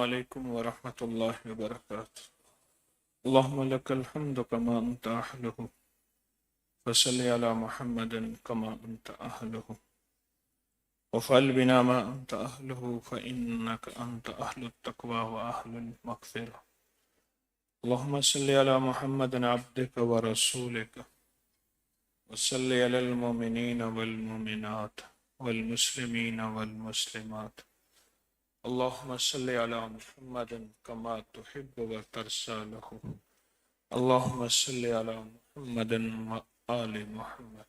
علیکم ورحمۃ اللہ وبرکاتہ۔ اللہم لک الحمد کما انت اہلہ وصلی علی محمد کما انت اہلہ وفعل بنا ما انت اہلہ فانک انت اہل التقوی واہل المغفرہ۔ اللہم صلی علی محمد عبدک ورسولک وصلی علی المؤمنین والمؤمنات والمسلمین والمسلمات۔ اللہم صلی علی محمد کما تحب و ترضی لہ۔ اللہم صلی علی محمد و آل محمد۔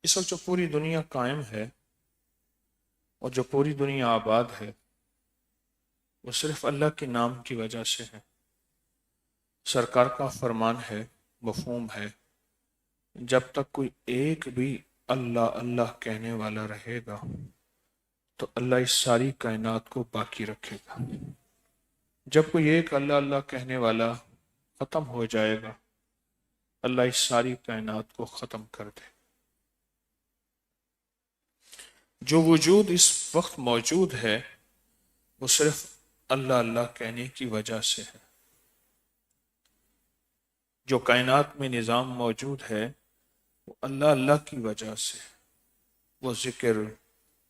اس وقت جو پوری دنیا قائم ہے اور جو پوری دنیا آباد ہے وہ صرف اللہ کے نام کی وجہ سے ہے۔ سرکار کا فرمان ہے، مفہوم ہے، جب تک کوئی ایک بھی اللہ اللہ کہنے والا رہے گا تو اللہ اس ساری کائنات کو باقی رکھے گا۔ جب کوئی ایک اللہ اللہ کہنے والا ختم ہو جائے گا اللہ اس ساری کائنات کو ختم کر دے۔ جو وجود اس وقت موجود ہے وہ صرف اللہ اللہ کہنے کی وجہ سے ہے۔ جو کائنات میں نظام موجود ہے وہ اللہ اللہ کی وجہ سے ہے۔ وہ ذکر،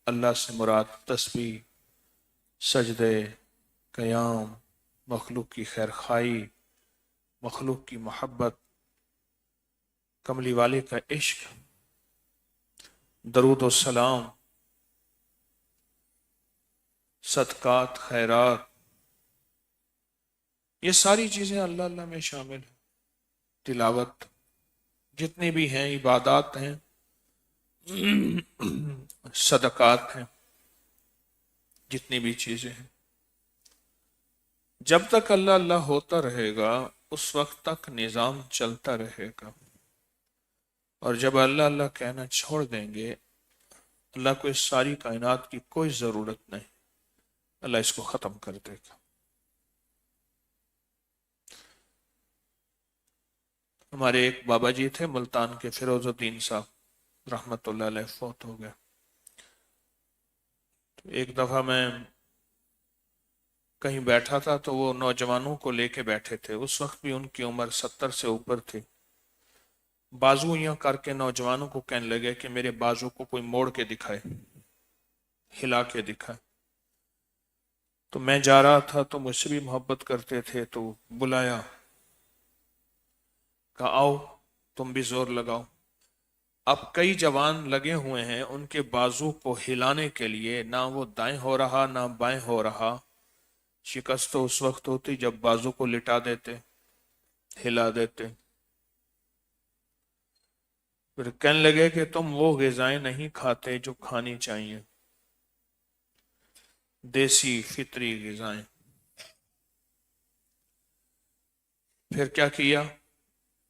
اللہ سے مراد تسبیح، سجدے، قیام، مخلوق کی خیرخواہی، مخلوق کی محبت، کملی والے کا عشق، درود و سلام، صدقات، خیرات، یہ ساری چیزیں اللہ اللہ میں شامل ہیں۔ تلاوت، جتنی بھی ہیں، عبادات ہیں، صدقات ہیں، جتنی بھی چیزیں ہیں، جب تک اللہ اللہ ہوتا رہے گا اس وقت تک نظام چلتا رہے گا، اور جب اللہ اللہ کہنا چھوڑ دیں گے اللہ کو اس ساری کائنات کی کوئی ضرورت نہیں، اللہ اس کو ختم کر دے گا۔ ہمارے ایک بابا جی تھے ملتان کے، فیروز الدین صاحب رحمت اللہ علیہ، فوت ہو گئے۔ ایک دفعہ میں کہیں بیٹھا تھا تو وہ نوجوانوں کو لے کے بیٹھے تھے، اس وقت بھی ان کی عمر 70 سے اوپر تھی۔ بازو یوں کر کے نوجوانوں کو کہنے لگے کہ میرے بازو کو کوئی موڑ کے دکھائے، ہلا کے دکھائے۔ تو میں جا رہا تھا تو مجھ سے بھی محبت کرتے تھے، تو بلایا، کہا آؤ تم بھی زور لگاؤ۔ اب کئی جوان لگے ہوئے ہیں ان کے بازو کو ہلانے کے لیے، نہ وہ دائیں ہو رہا نہ بائیں ہو رہا۔ شکست تو اس وقت ہوتی جب بازو کو لٹا دیتے، ہلا دیتے۔ پھر کہنے لگے کہ تم وہ غذائیں نہیں کھاتے جو کھانی چاہیے، دیسی فطری غذائیں۔ پھر کیا کیا؟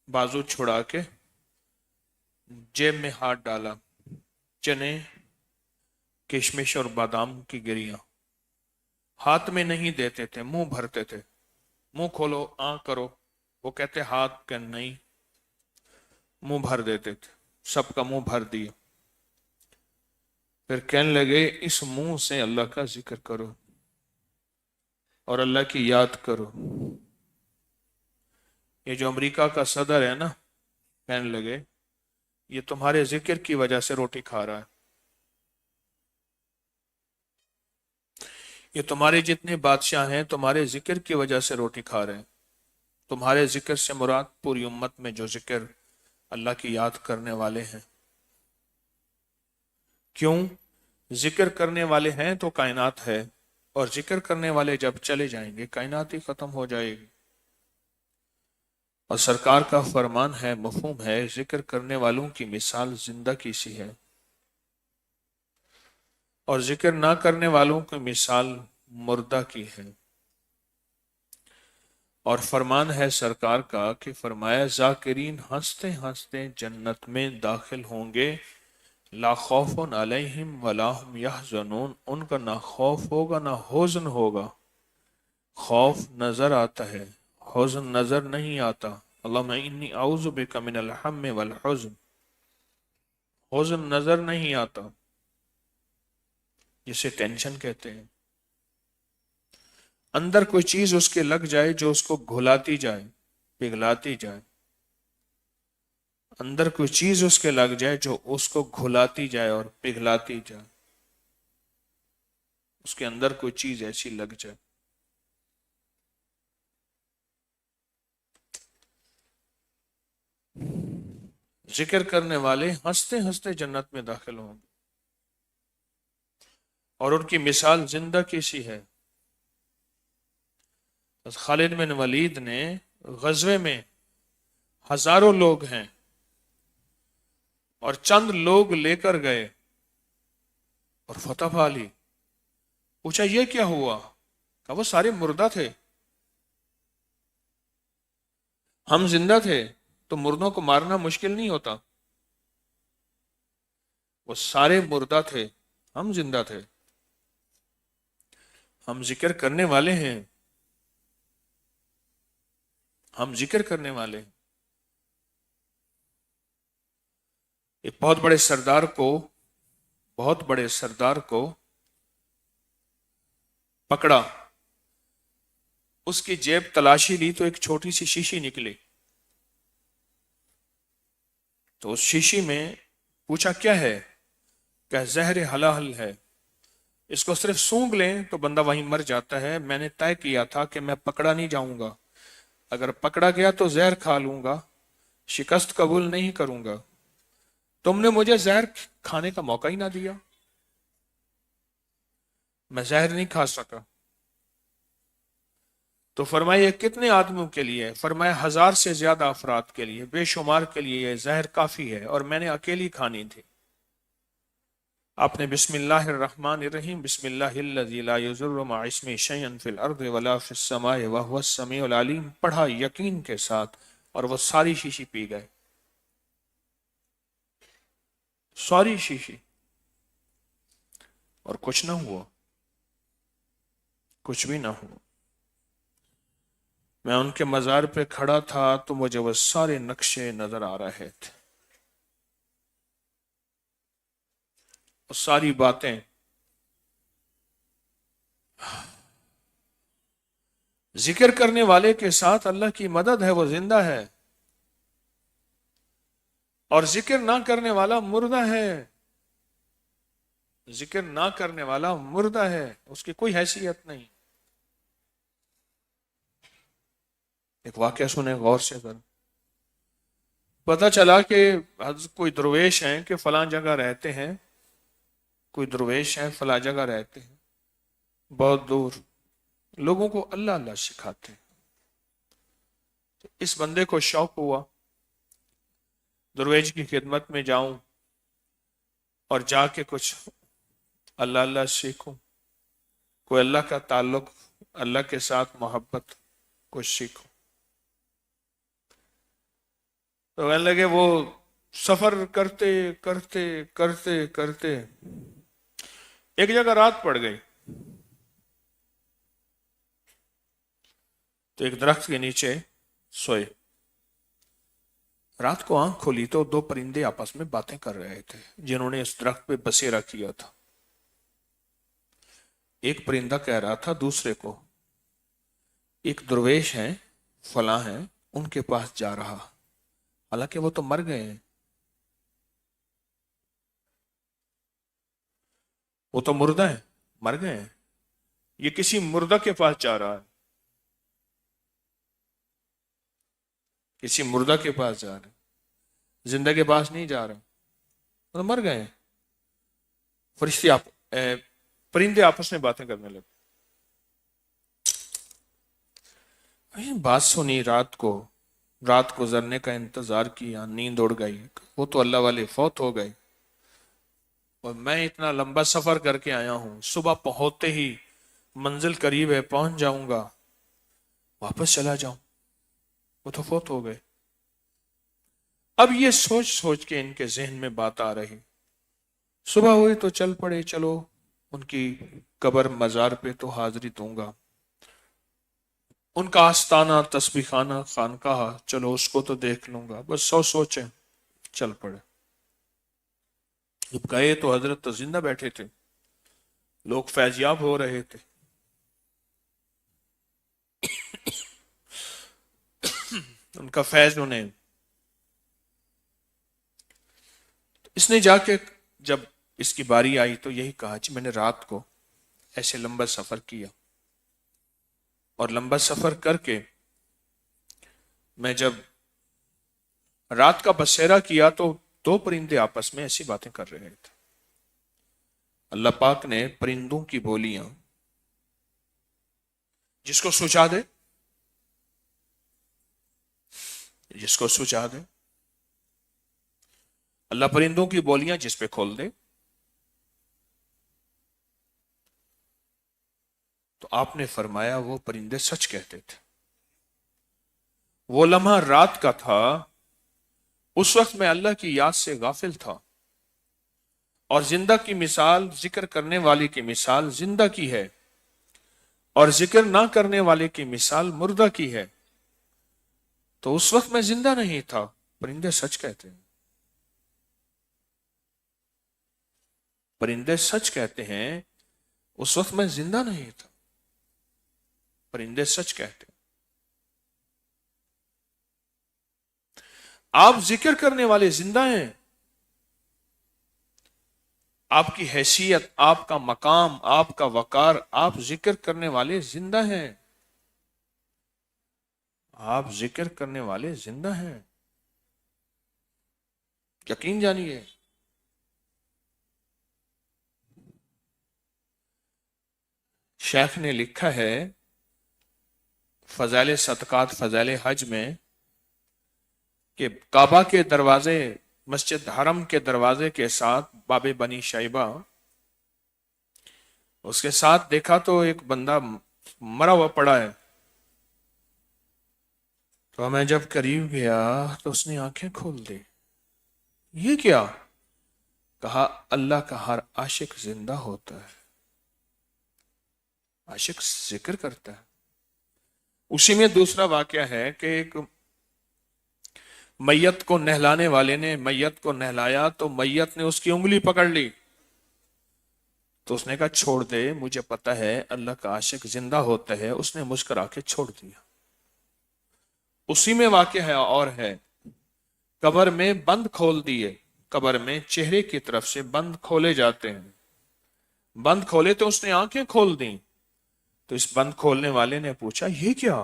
بازو چھڑا کے جیب میں ہاتھ ڈالا، چنے، کشمش اور بادام کی گریاں ہاتھ میں نہیں دیتے تھے، منہ بھرتے تھے۔ منہ کھولو، آن کرو، وہ کہتے ہاتھ کہ نہیں، منہ بھر دیتے تھے، سب کا منہ بھر دیا۔ پھر کہنے لگے اس منہ سے اللہ کا ذکر کرو اور اللہ کی یاد کرو۔ یہ جو امریکہ کا صدر ہے نا، کہنے لگے یہ تمہارے ذکر کی وجہ سے روٹی کھا رہا ہے، یہ تمہارے جتنے بادشاہ ہیں تمہارے ذکر کی وجہ سے روٹی کھا رہے ہیں۔ تمہارے ذکر سے مراد پوری امت میں جو ذکر اللہ کی یاد کرنے والے ہیں۔ کیوں؟ ذکر کرنے والے ہیں تو کائنات ہے، اور ذکر کرنے والے جب چلے جائیں گے کائنات ہی ختم ہو جائے گی۔ اور سرکار کا فرمان ہے، مفہوم ہے، ذکر کرنے والوں کی مثال زندہ کی سی ہے، اور ذکر نہ کرنے والوں کی مثال مردہ کی ہے۔ اور فرمان ہے سرکار کا کہ فرمایا ذاکرین ہنستے ہنستے جنت میں داخل ہوں گے، لا خوف علیہم ولا ہم یحزنون، ان کا نہ خوف ہوگا نہ حزن ہوگا۔ خوف نظر آتا ہے، حزن نظر نہیں آتا۔ اللہم انی اعوذ بک من الہم والحزن، حزن نظر نہیں آتا، جسے ٹینشن کہتے ہیں۔ اندر کوئی چیز اس کے لگ جائے جو اس کو گھلاتی جائے، پگھلاتی جائے، اندر کوئی چیز اس کے لگ جائے جو اس کو گھلاتی جائے اور پگھلاتی جائے، اس کے اندر کوئی چیز ایسی لگ جائے۔ ذکر کرنے والے ہنستے ہنستے جنت میں داخل ہوں گے، اور ان کی مثال زندہ کیسی ہے۔ خالد بن ولید نے غزوے میں ہزاروں لوگ ہیں اور چند لوگ لے کر گئے اور فتح پا لی۔ پوچھا یہ کیا ہوا؟ کہا وہ سارے مردہ تھے، ہم زندہ تھے تو مردوں کو مارنا مشکل نہیں ہوتا، وہ سارے مردہ تھے، ہم زندہ تھے، ہم ذکر کرنے والے ہیں، ہم ذکر کرنے والے ہیں۔ ایک بہت بڑے سردار کو پکڑا، اس کی جیب تلاشی لی تو ایک چھوٹی سی شیشی نکلی، تو اس شیشی میں پوچھا کیا ہے؟ کہ زہر حلال ہے، اس کو صرف سونگھ لیں تو بندہ وہیں مر جاتا ہے، میں نے طے کیا تھا کہ میں پکڑا نہیں جاؤں گا، اگر پکڑا گیا تو زہر کھا لوں گا، شکست قبول نہیں کروں گا، تم نے مجھے زہر کھانے کا موقع ہی نہ دیا، میں زہر نہیں کھا سکا۔ تو فرمایا یہ کتنے آدمیوں کے لیے؟ فرمایا 1000 سے زیادہ افراد کے لیے، بے شمار کے لیے یہ زہر کافی ہے، اور میں نے اکیلی کھانی تھی۔ آپ نے بسم اللہ الرحمن الرحیم، بسم اللہ الذی لا یضر مع اسمہ شیئا فی الارض ولا فی السماء وہو السمیع العلیم پڑھا یقین کے ساتھ، اور وہ ساری شیشی پی گئے، ساری شیشی، اور کچھ نہ ہوا، کچھ بھی نہ ہوا۔ میں ان کے مزار پہ کھڑا تھا تو مجھے وہ سارے نقشے نظر آ رہے تھے، وہ ساری باتیں۔ ذکر کرنے والے کے ساتھ اللہ کی مدد ہے، وہ زندہ ہے، اور ذکر نہ کرنے والا مردہ ہے، ذکر نہ کرنے والا مردہ ہے، اس کی کوئی حیثیت نہیں۔ ایک واقعہ سنیں غور سے ذرا۔ پتہ چلا کہ کوئی درویش ہیں کہ فلاں جگہ رہتے ہیں، کوئی درویش ہیں فلاں جگہ رہتے ہیں، بہت دور، لوگوں کو اللہ اللہ سکھاتے ہیں۔ تو اس بندے کو شوق ہوا درویش کی خدمت میں جاؤں اور جا کے کچھ اللہ اللہ سیکھوں، کوئی اللہ کا تعلق، اللہ کے ساتھ محبت کچھ سیکھوں۔ تو کہنے لگے وہ سفر کرتے کرتے کرتے کرتے ایک جگہ رات پڑ گئی، تو ایک درخت کے نیچے سوئے۔ رات کو آنکھ کھولی تو 2 پرندے آپس میں باتیں کر رہے تھے جنہوں نے اس درخت پہ بسیرا کیا تھا۔ ایک پرندہ کہہ رہا تھا دوسرے کو، ایک درویش ہیں فلاں ہیں، ان کے پاس جا رہا، حالانکہ وہ تو مر گئے ہیں، وہ تو مردہ ہیں، مر گئے ہیں، یہ کسی مردہ کے پاس جا رہا ہے، کسی مردہ کے پاس جا رہا ہے، زندہ کے پاس نہیں جا رہا، وہ تو مر گئے ہیں۔ فرشتے پرندے آپس میں باتیں کرنے لگے۔ بات سنی، رات گزرنے کا انتظار کیا، نیند اڑ گئی، وہ تو اللہ والے فوت ہو گئے، اور میں اتنا لمبا سفر کر کے آیا ہوں، صبح پہنچتے ہی منزل قریب ہے، پہنچ جاؤں گا، واپس چلا جاؤں، وہ تو فوت ہو گئے۔ اب یہ سوچ سوچ کے ان کے ذہن میں بات آ رہی، صبح ہوئی تو چل پڑے، چلو ان کی قبر مزار پہ تو حاضری دوں گا، ان کا آستانہ تسبیح خانہ خانقاہ چلو اس کو تو دیکھ لوں گا، بس سوچیں چل پڑے۔ جب گئے تو حضرت تو زندہ بیٹھے تھے، لوگ فیضیاب ہو رہے تھے، ان کا فیض انہیں. اس نے جا کے جب اس کی باری آئی تو یہی کہا کہ میں نے رات کو ایسے لمبا سفر کیا، اور لمبا سفر کر کے میں جب رات کا بسیرا کیا تو دو پرندے آپس میں ایسی باتیں کر رہے تھے. اللہ پاک نے پرندوں کی بولیاں، جس کو سجا دے، جس کو سجا دے، اللہ پرندوں کی بولیاں جس پہ کھول دے. تو آپ نے فرمایا وہ پرندے سچ کہتے تھے. وہ لمحہ رات کا تھا، اس وقت میں اللہ کی یاد سے غافل تھا، اور زندہ کی مثال، ذکر کرنے والے کی مثال زندہ کی ہے، اور ذکر نہ کرنے والے کی مثال مردہ کی ہے. تو اس وقت میں زندہ نہیں تھا. پرندے سچ کہتے ہیں، پرندے سچ کہتے ہیں. اس وقت میں زندہ نہیں تھا. پرندے سچ کہتے ہیں. آپ ذکر کرنے والے زندہ ہیں. آپ کی حیثیت، آپ کا مقام، آپ کا وقار، آپ ذکر کرنے والے زندہ ہیں. آپ ذکر کرنے والے زندہ ہیں، یقین جانیے. شیخ نے لکھا ہے فضائل صدقات، فضائل حج میں، کہ کعبہ کے دروازے، مسجد حرم کے دروازے کے ساتھ باب بنی شیبہ، اس کے ساتھ دیکھا تو ایک بندہ مرا ہوا پڑا ہے. تو میں جب قریب گیا تو اس نے آنکھیں کھول دی. یہ کیا؟ کہا اللہ کا ہر عاشق زندہ ہوتا ہے، عاشق ذکر کرتا ہے. اسی میں دوسرا واقعہ ہے کہ ایک میت کو نہلانے والے نے میت کو نہلایا تو میت نے اس کی انگلی پکڑ لی. تو اس نے کہا چھوڑ دے، مجھے پتا ہے اللہ کا عاشق زندہ ہوتا ہے. اس نے مسکرا کے چھوڑ دیا. اسی میں واقعہ ہے اور ہے، قبر میں بند کھول دیے. قبر میں چہرے کی طرف سے بند کھولے جاتے ہیں. بند کھولے تو اس نے آنکھیں کھول دیں. تو اس بند کھولنے والے نے پوچھا یہ کیا؟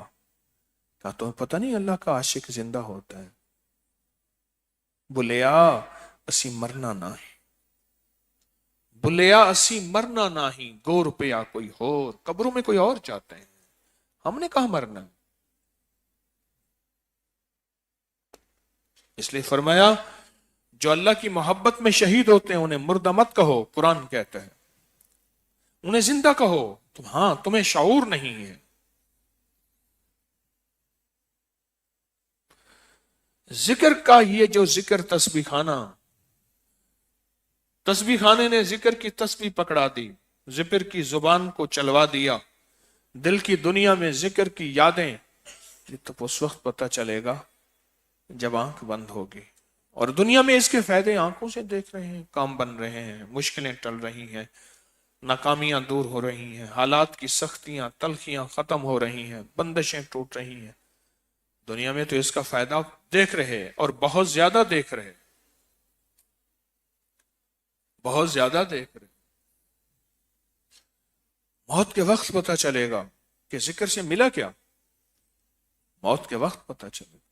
کہا تمہیں پتہ نہیں اللہ کا عاشق زندہ ہوتا ہے. بولیا اسی مرنا نہ ہے، بولیا اسی مرنا نہ ہی، گو روپیہ کوئی اور، قبروں میں کوئی اور جاتے ہیں، ہم نے کہاں مرنا. اس لیے فرمایا جو اللہ کی محبت میں شہید ہوتے ہیں انہیں مردہ مت کہو، قرآن کہتا ہے. انہیں زندہ کہو. ہاں تمہیں شعور نہیں ہے. ذکر کا یہ جو ذکر تسبیح خانہ، تسبیح خانے نے ذکر کی تسبیح پکڑا دی، ذکر کی زبان کو چلوا دیا. دل کی دنیا میں ذکر کی یادیں، یہ تو اس وقت پتہ چلے گا جب آنکھ بند ہوگی. اور دنیا میں اس کے فائدے آنکھوں سے دیکھ رہے ہیں، کام بن رہے ہیں، مشکلیں ٹل رہی ہیں، ناکامیاں دور ہو رہی ہیں، حالات کی سختیاں تلخیاں ختم ہو رہی ہیں، بندشیں ٹوٹ رہی ہیں. دنیا میں تو اس کا فائدہ دیکھ رہے اور بہت زیادہ دیکھ رہے، بہت زیادہ دیکھ رہے. موت کے وقت پتہ چلے گا کہ ذکر سے ملا کیا. موت کے وقت پتہ چلے گا،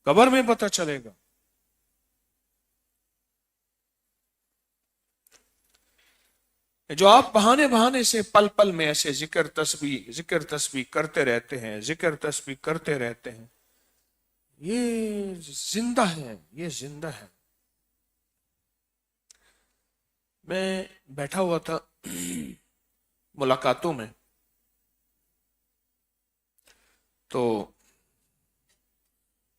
قبر میں پتہ چلے گا. جو آپ بہانے بہانے سے پل پل میں ایسے ذکر تسبیح کرتے رہتے ہیں، ذکر تسبیح کرتے رہتے ہیں، یہ زندہ ہے، یہ زندہ ہے. میں بیٹھا ہوا تھا ملاقاتوں میں، تو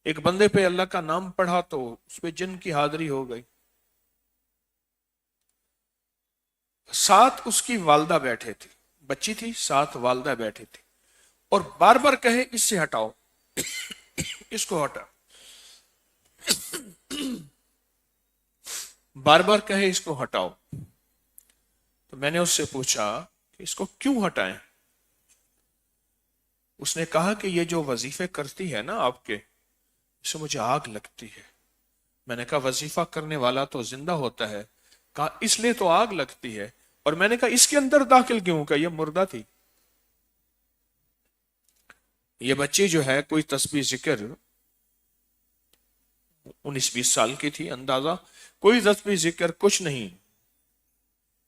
ایک بندے پہ اللہ کا نام پڑھا تو اس پہ جن کی حاضری ہو گئی. ساتھ اس کی والدہ بیٹھے تھی، بچی تھی ساتھ والدہ بیٹھی تھی، اور بار بار کہے اس سے ہٹاؤ، اس کو ہٹا، بار بار کہے اس کو ہٹاؤ. تو میں نے اس سے پوچھا کہ اس کو کیوں ہٹائیں؟ اس نے کہا کہ یہ جو وظیفے کرتی ہے نا آپ کے، اس سے مجھے آگ لگتی ہے۔ میں نے کہا وظیفہ کرنے والا تو زندہ ہوتا ہے، کہا اس لیے تو آگ لگتی ہے، اور میں نے کہا اس کے اندر داخل کیوں؟ کہ یہ مردہ تھی۔ یہ بچی جو ہے کوئی تسبیح ذکر 19-20 سال کی تھی اندازہ، کوئی تسبیح ذکر کچھ نہیں،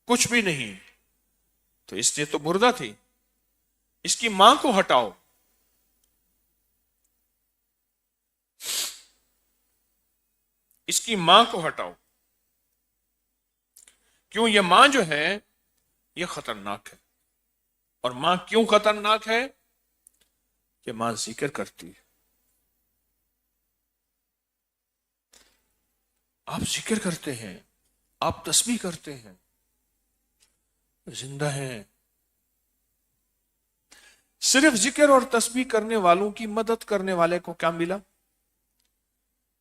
کچھ بھی نہیں، تو اس نے تو مردہ تھی۔ اس کی ماں کو ہٹاؤ، اس کی ماں کو ہٹاؤ۔ کیوں؟ یہ ماں جو ہے یہ خطرناک ہے۔ اور ماں کیوں خطرناک ہے؟ کہ ماں ذکر کرتی ہے۔ آپ ذکر کرتے ہیں، آپ تسبیح کرتے ہیں، زندہ ہیں۔ صرف ذکر اور تسبیح کرنے والوں کی مدد کرنے والے کو کیا ملا؟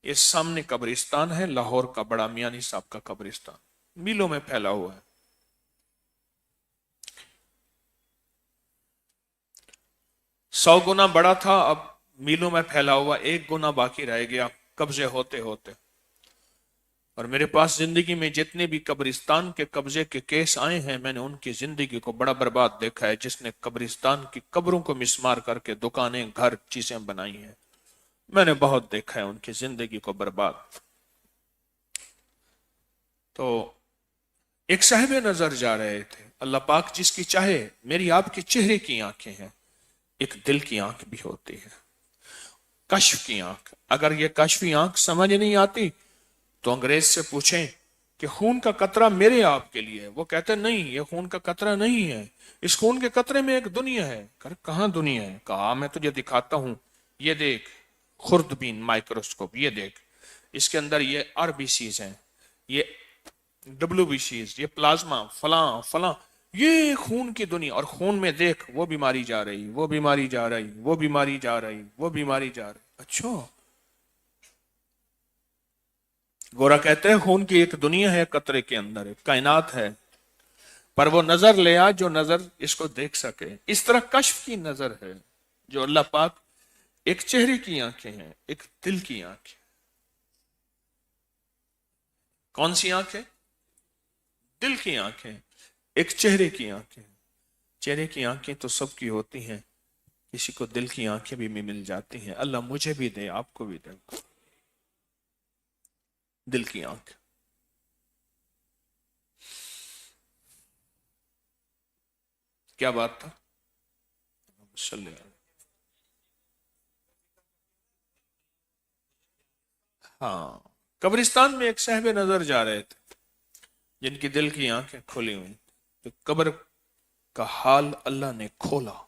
یہ سامنے قبرستان ہے، لاہور کا بڑا میانی صاحب کا قبرستان، میلوں میں پھیلا ہوا ہے۔ 100 گنا بڑا تھا، اب میلوں میں پھیلا ہوا 1 گنا باقی رہ گیا قبضے ہوتے ہوتے۔ اور میرے پاس زندگی میں جتنے بھی قبرستان کے قبضے کے کیس آئے ہیں، میں نے ان کی زندگی کو بڑا برباد دیکھا ہے۔ جس نے قبرستان کی قبروں کو مسمار کر کے دکانیں، گھر، چیزیں بنائی ہیں، میں نے بہت دیکھا ہے ان کی زندگی کو برباد۔ تو ایک صاحب نظر جا رہے تھے، اللہ پاک جس کی چاہے، میری آپ کے چہرے کی آنکھیں ہیں، ایک دل کی آنکھ بھی ہوتی ہے، کشف کی آنکھ۔ اگر یہ کشفی آنکھ سمجھ نہیں آتی تو انگریز سے پوچھیں کہ خون کا قطرہ میرے آپ کے لیے، وہ کہتے نہیں یہ خون کا قطرہ نہیں ہے، اس خون کے قطرے میں ایک دنیا ہے۔ کہاں دنیا ہے؟ کہا میں تجھے دکھاتا ہوں، یہ دیکھ خوردبین مائکروسکوپ، یہ دیکھ اس کے اندر یہ آر بی سیز ہیں، یہ ڈبلو بی سیز، یہ پلازما، فلاں فلاں، یہ خون کی دنیا۔ اور خون میں دیکھ وہ بیماری جا رہی، وہ بیماری جا رہی، وہ بیماری جا رہی، وہ بیماری جا رہی۔ اچھا، گورا کہتے ہیں خون کی ایک دنیا ہے، قطرے کے اندر ایک کائنات ہے، پر وہ نظر لے آ جو نظر اس کو دیکھ سکے۔ اس طرح کشف کی نظر ہے جو اللہ پاک، ایک چہرے کی آنکھیں ہیں، ایک دل کی آنکھیں۔ کون سی آنکھیں؟ دل کی آنکھیں، ایک چہرے کی آنکھیں۔ چہرے کی آنکھیں تو سب کی ہوتی ہیں، کسی کو دل کی آنکھیں بھی مل جاتی ہیں۔ اللہ مجھے بھی دے، آپ کو بھی دے دل کی آنکھ۔ کیا بات تھا؟ صلی اللہ علیہ وسلم۔ ہاں، قبرستان میں ایک صاحب نظر جا رہے تھے جن کی دل کی آنکھیں کھلی ہوئی، تو قبر کا حال اللہ نے کھولا،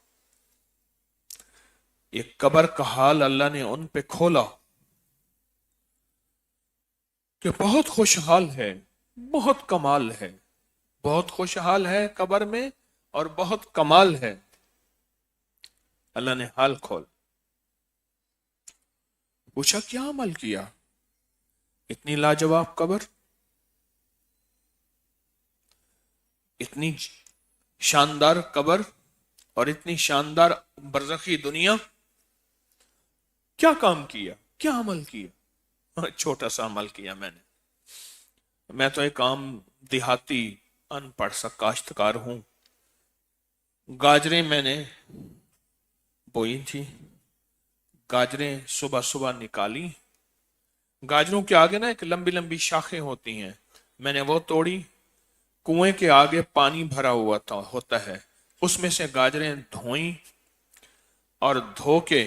ایک قبر کا حال اللہ نے ان پہ کھولا کہ بہت خوشحال ہے، بہت کمال ہے، بہت خوشحال ہے قبر میں، اور بہت کمال ہے۔ اللہ نے حال کھول پوچھا کیا عمل کیا؟ اتنی لاجواب قبر، اتنی شاندار قبر، اور اتنی شاندار برزخی دنیا، کیا کام کیا، کیا عمل کیا؟ چھوٹا سا عمل کیا میں تو ایک عام دیہاتی ان پڑھ سا کاشتکار ہوں۔ گاجریں میں نے بوئی تھی، گاجریں صبح صبح نکالی، گاجروں کے آگے نا ایک لمبی لمبی شاخیں ہوتی ہیں، میں نے وہ توڑی، کنویں کے آگے پانی بھرا ہوا ہوتا ہے، اس میں سے گاجریں دھوئیں، اور دھو کے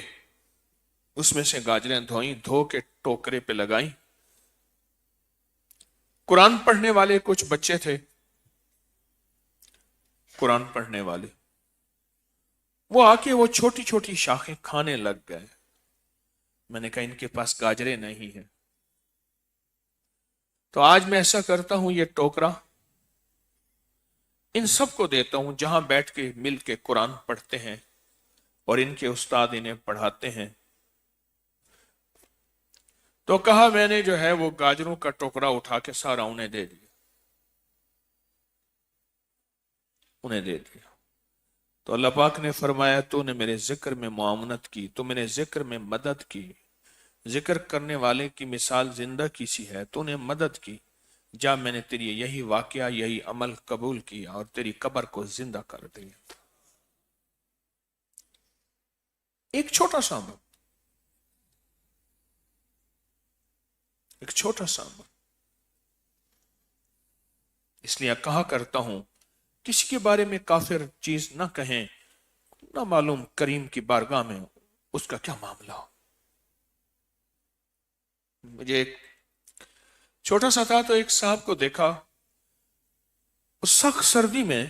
اس میں سے گاجریں دھوئیں، دھو کے ٹوکرے پہ لگائیں۔ قرآن پڑھنے والے کچھ بچے تھے، قرآن پڑھنے والے، وہ آ کے وہ چھوٹی چھوٹی شاخیں کھانے لگ گئے۔ میں نے کہا ان کے پاس گاجریں نہیں ہیں، تو آج میں ایسا کرتا ہوں، یہ ٹوکرا ان سب کو دیتا ہوں جہاں بیٹھ کے مل کے قرآن پڑھتے ہیں اور ان کے استاد انہیں پڑھاتے ہیں۔ تو کہا میں نے جو ہے وہ گاجروں کا ٹوکرا اٹھا کے سارا انہیں دے دیا، انہیں دے دیا۔ تو اللہ پاک نے فرمایا تو نے میرے ذکر میں معاونت کی، تو میرے ذکر میں مدد کی، ذکر کرنے والے کی مثال زندہ کی سی ہے، تو نے مدد کی، جا میں نے تیری یہی واقعہ یہی عمل قبول کیا اور تیری قبر کو زندہ کر دیا۔ ایک چھوٹا سا عمل، ایک چھوٹا سا عمل۔ اس لیے کہا کرتا ہوں کسی کے بارے میں کافر چیز نہ کہیں، نہ معلوم کریم کی بارگاہ میں اس کا کیا معاملہ ہو۔ مجھے ایک چھوٹا سا تھا تو ایک صاحب کو دیکھا، اس سخت سردی میں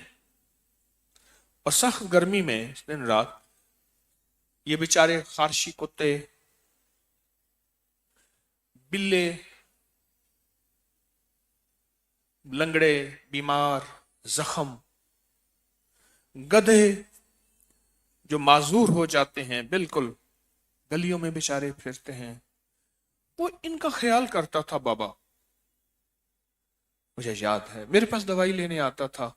اور سخت گرمی میں دن رات یہ بیچارے خارشی کتے، بلے، لنگڑے، بیمار، زخم، گدھے جو معذور ہو جاتے ہیں، بالکل گلیوں میں بیچارے پھرتے ہیں، وہ ان کا خیال کرتا تھا۔ بابا مجھے یاد ہے میرے پاس دوائی لینے آتا تھا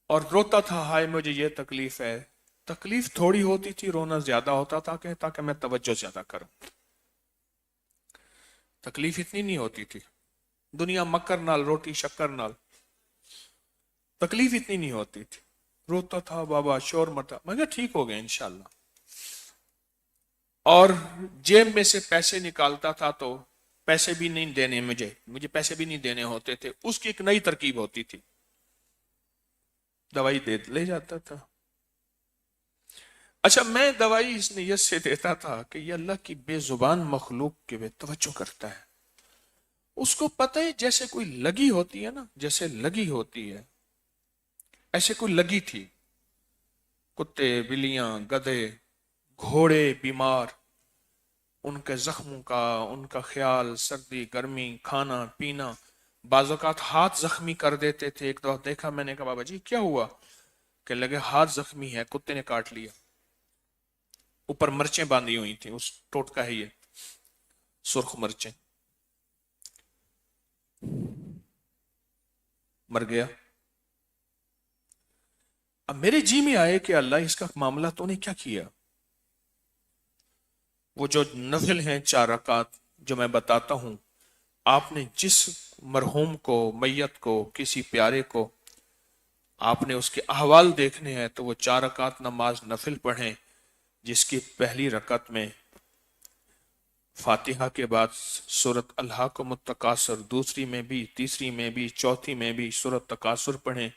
اور روتا تھا، ہائے مجھے یہ تکلیف ہے۔ تکلیف تھوڑی ہوتی تھی، رونا زیادہ ہوتا تھا کہ تاکہ میں توجہ زیادہ کروں۔ تکلیف اتنی نہیں ہوتی تھی، دنیا مکر نال روٹی شکر نال، تکلیف اتنی نہیں ہوتی تھی۔ روتا تھا بابا، شور مرتا، مگر ٹھیک ہو گئے انشاءاللہ۔ اور جیب میں سے پیسے نکالتا تھا تو پیسے بھی نہیں دینے، مجھے پیسے بھی نہیں دینے ہوتے تھے، اس کی ایک نئی ترکیب ہوتی تھی، دوائی دے لے جاتا تھا۔ اچھا میں دوائی اس نیت سے دیتا تھا کہ یہ اللہ کی بے زبان مخلوق کے بے توجہ کرتا ہے، اس کو پتہ ہے جیسے کوئی لگی ہوتی ہے نا، جیسے لگی ہوتی ہے ایسے کوئی لگی تھی، کتے، بلیاں، گدھے، گھوڑے، بیمار، ان کے زخموں کا، ان کا خیال، سردی گرمی، کھانا پینا، بعض اوقات ہاتھ زخمی کر دیتے تھے۔ ایک دفعہ دیکھا میں نے، کہا بابا جی کیا ہوا؟ کہ لگے ہاتھ زخمی ہے، کتے نے کاٹ لیا، اوپر مرچیں باندھی ہوئی تھیں، اس ٹوٹکا ہے یہ سرخ مرچیں، مر گیا۔ اب میرے جی میں آئے کہ اللہ اس کا معاملہ تو نے کیا کیا؟ وہ جو نفل ہیں 4 رکعت جو میں بتاتا ہوں، آپ نے جس مرحوم کو، میت کو، کسی پیارے کو آپ نے اس کے احوال دیکھنے ہیں تو وہ 4 رکعت نماز نفل پڑھیں، جس کی پہلی رکعت میں فاتحہ کے بعد سورۃ الہاکم التکاثر، دوسری میں بھی، تیسری میں بھی، چوتھی میں بھی سورۃ تکاثر پڑھیں،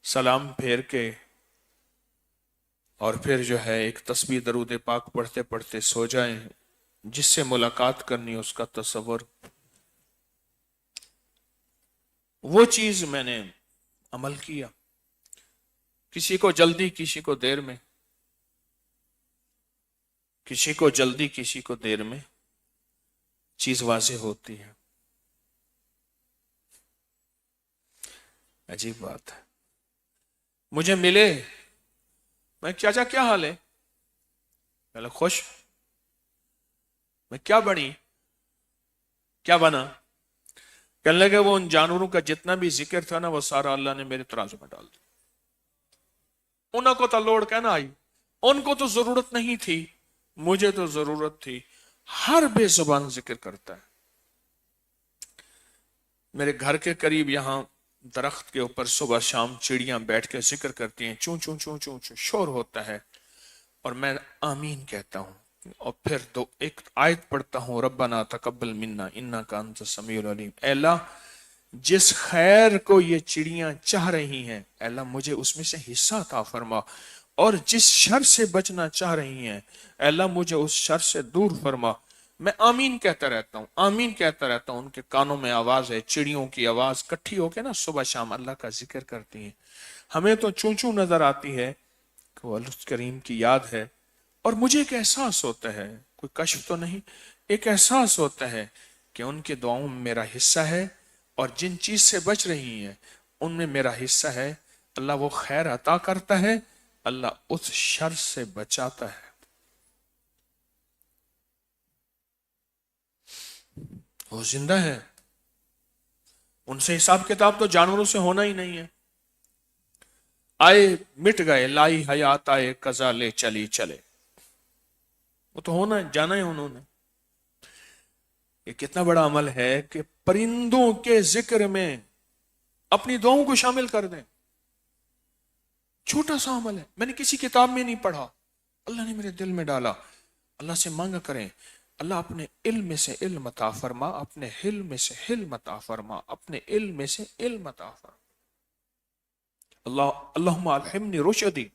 سلام پھیر کے، اور پھر جو ہے ایک تسبیح درود پاک پڑھتے پڑھتے سو جائیں۔ جس سے ملاقات کرنی اس کا تصور، وہ چیز میں نے عمل کیا۔ کسی کو جلدی، کسی کو دیر میں، کسی کو جلدی، کسی کو دیر میں چیز واضح ہوتی ہے۔ عجیب بات ہے، مجھے ملے، میں چاچا کیا حال ہے؟ پہلے خوش، میں کیا بنی، کیا بنا؟ کہنے لگے وہ ان جانوروں کا جتنا بھی ذکر تھا نا، وہ سارا اللہ نے میرے ترازو میں ڈال دیا۔ انہوں کو تو لوڑ کہنا آئی، ان کو تو ضرورت نہیں تھی، مجھے تو ضرورت تھی۔ ہر بے زبان ذکر کرتا ہے۔ میرے گھر کے قریب یہاں درخت کے اوپر صبح شام چڑیاں بیٹھ کے ذکر کرتی ہیں، چون چون چون چون چون شور ہوتا ہے، اور میں آمین کہتا ہوں، اور پھر ایک آیت پڑھتا ہوں، ربنا تقبل منا انک انت السمیع العلیم۔ اے اللہ جس خیر کو یہ چڑیاں چاہ رہی ہیں، اے اللہ مجھے اس میں سے حصہ عطا فرما، اور جس شر سے بچنا چاہ رہی ہیں، اے اللہ مجھے اس شر سے دور فرما۔ میں آمین کہتا رہتا ہوں، آمین کہتا رہتا ہوں۔ ان کے کانوں میں آواز ہے، چڑیوں کی آواز کٹھی ہو کے نا صبح شام اللہ کا ذکر کرتی ہیں۔ ہمیں تو چون چون نظر آتی ہے کہ وہ اللہ کریم کی یاد ہے، اور مجھے ایک احساس ہوتا ہے، کوئی کشف تو نہیں، ایک احساس ہوتا ہے کہ ان کے دعاؤں میں میرا حصہ ہے، اور جن چیز سے بچ رہی ہیں ان میں میرا حصہ ہے۔ اللہ وہ خیر عطا کرتا ہے، اللہ اس شر سے بچاتا ہے۔ وہ زندہ ہے، ان سے حساب کتاب تو جانوروں سے ہونا ہی نہیں ہے۔ آئے مٹ گئے، لائی حیات آئے قضا لے چلی چلے، وہ تو ہونا ہے، جانا ہے انہوں نے۔ یہ کتنا بڑا عمل ہے کہ پرندوں کے ذکر میں اپنی دعاؤں کو شامل کر دیں. چھوٹا سا عمل ہے، میں نے کسی کتاب میں نہیں پڑھا، اللہ نے میرے دل میں ڈالا. اللہ سے مانگا کریں، اللہ اپنے علم میں سے علم عطا فرما، اپنے حلم میں سے حلم عطا فرما، اپنے علم میں سے علم عطا فرما. اللہم الہمنی رشدی،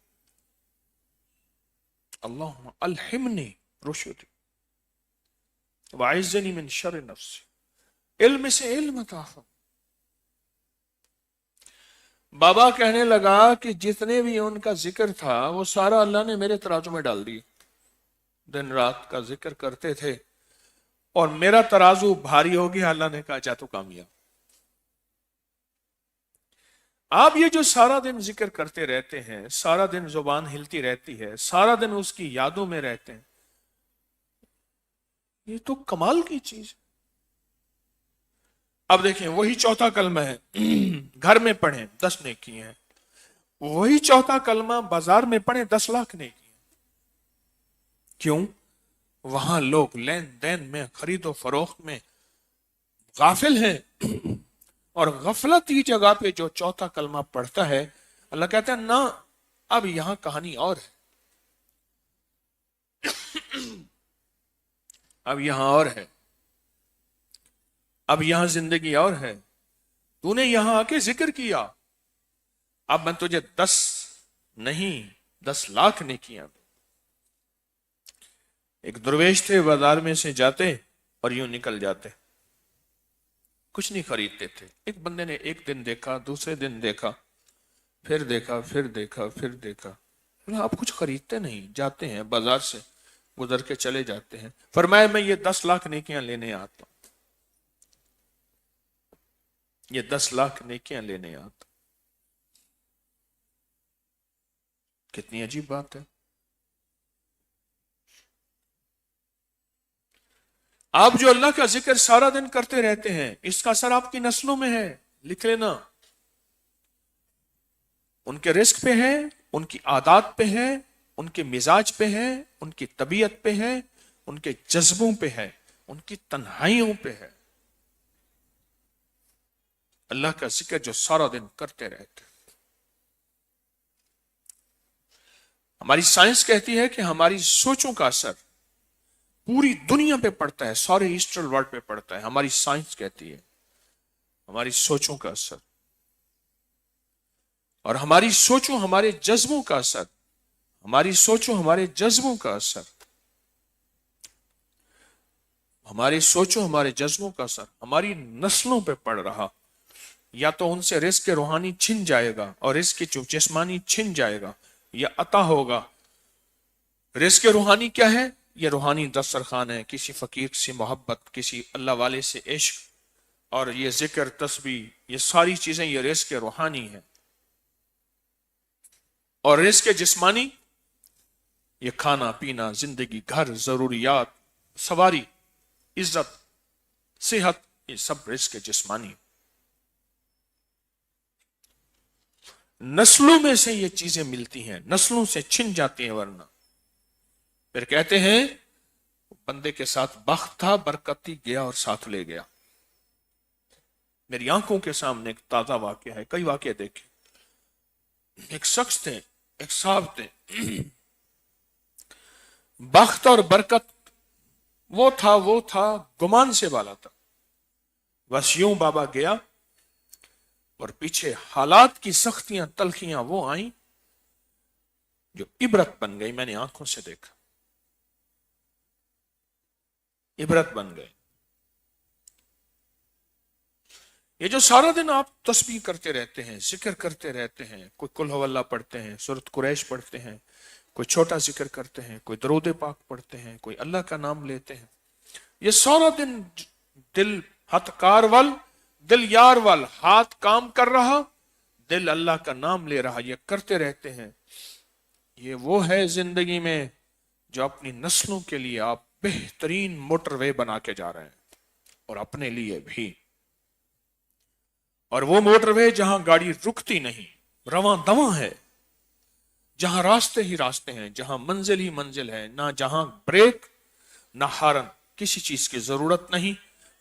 اللہم الہمنی رشدی وعزنی من شر نفسی. علم میں سے علم عطا فرما. بابا کہنے لگا کہ جتنے بھی ان کا ذکر تھا وہ سارا اللہ نے میرے ترازو میں ڈال دی. دن رات کا ذکر کرتے تھے اور میرا ترازو بھاری ہو گیا. اللہ نے کہا جا تو کامیاب. آپ یہ جو سارا دن ذکر کرتے رہتے ہیں، سارا دن زبان ہلتی رہتی ہے، سارا دن اس کی یادوں میں رہتے ہیں، یہ تو کمال کی چیز ہے. اب دیکھیں وہی چوتھا کلمہ ہے، گھر میں پڑھیں 10 نیکی ہیں. وہی چوتھا کلمہ بازار میں پڑھیں 10 لاکھ نیکی ہیں. کیوں؟ وہاں لوگ لین دین میں، خرید و فروخت میں غافل ہیں، اور غفلت کی جگہ پہ جو چوتھا کلمہ پڑھتا ہے اللہ کہتا ہے نہ، اب یہاں کہانی اور ہے، اب یہاں اور ہے، اب یہاں زندگی اور ہے. تو نے یہاں آ کے ذکر کیا، اب میں تجھے 10 نہیں 10 لاکھ نیکیاں. ایک درویش تھے، بازار میں سے جاتے اور یوں نکل جاتے، کچھ نہیں خریدتے تھے. ایک بندے نے ایک دن دیکھا، دوسرے دن دیکھا، پھر دیکھا، پھر دیکھا، پھر دیکھا. آپ کچھ خریدتے نہیں، جاتے ہیں بازار سے گزر کے چلے جاتے ہیں. فرمایا میں یہ 10 لاکھ نیکیاں لینے آتا ہوں، یہ 10 لاکھ نیکیاں لینے آتا. کتنی عجیب بات ہے. آپ جو اللہ کا ذکر سارا دن کرتے رہتے ہیں، اس کا اثر آپ کی نسلوں میں ہے. لکھ لینا، ان کے رزق پہ ہے، ان کی عادات پہ ہے، ان کے مزاج پہ ہے، ان کی طبیعت پہ ہے، ان کے جذبوں پہ ہے، ان کی تنہائیوں پہ ہے. اللہ کا ذکر جو سارا دن کرتے رہتے. ہماری سائنس کہتی ہے کہ ہماری سوچوں کا اثر پوری دنیا پہ پڑتا ہے، سارے ایسٹرن ورلڈ پہ پڑتا ہے. ہماری سائنس کہتی ہے ہماری سوچوں کا اثر، اور ہماری سوچوں ہمارے جذبوں کا اثر، ہماری سوچوں ہمارے جذبوں کا اثر، ہماری سوچوں ہمارے جذبوں کا اثر ہماری نسلوں پہ پڑ رہا. یا تو ان سے رزق روحانی چھن جائے گا اور رزق جو جسمانی چھن جائے گا، یا عطا ہوگا. رزق روحانی کیا ہے؟ یہ روحانی دسترخوان ہے، کسی فقیر سے محبت، کسی اللہ والے سے عشق، اور یہ ذکر، تسبیح، یہ ساری چیزیں یہ رزق روحانی ہے. اور رزق جسمانی یہ کھانا پینا، زندگی، گھر، ضروریات، سواری، عزت، صحت، یہ سب رزق جسمانی. نسلوں میں سے یہ چیزیں ملتی ہیں، نسلوں سے چھن جاتی ہیں. ورنہ پھر کہتے ہیں بندے کے ساتھ بخت تھا، برکتی گیا اور ساتھ لے گیا. میری آنکھوں کے سامنے ایک تازہ واقعہ ہے، کئی واقعے دیکھے. ایک شخص تھے، ایک صاحب تھے، بخت اور برکت وہ تھا گمان سے بالا تھا. بس یوں بابا گیا اور پیچھے حالات کی سختیاں، تلخیاں وہ آئیں جو عبرت بن گئی. میں نے آنکھوں سے دیکھا، عبرت بن گئے. یہ جو سارا دن آپ تسبیح کرتے رہتے ہیں، ذکر کرتے رہتے ہیں، کوئی قل هو اللہ پڑھتے ہیں، سورۃ قریش پڑھتے ہیں، کوئی چھوٹا ذکر کرتے ہیں، کوئی درود پاک پڑھتے ہیں، کوئی اللہ کا نام لیتے ہیں، یہ سارا دن دل ہتکار وال، دل یار وال، ہاتھ کام کر رہا، دل اللہ کا نام لے رہا، یہ کرتے رہتے ہیں. یہ وہ ہے زندگی میں جو اپنی نسلوں کے لیے آپ بہترین موٹر وے بنا کے جا رہے ہیں، اور اپنے لیے بھی. اور وہ موٹر وے جہاں گاڑی رکتی نہیں، رواں دواں ہے، جہاں راستے ہی راستے ہیں، جہاں منزل ہی منزل ہے، نہ جہاں بریک نہ ہارن، کسی چیز کی ضرورت نہیں.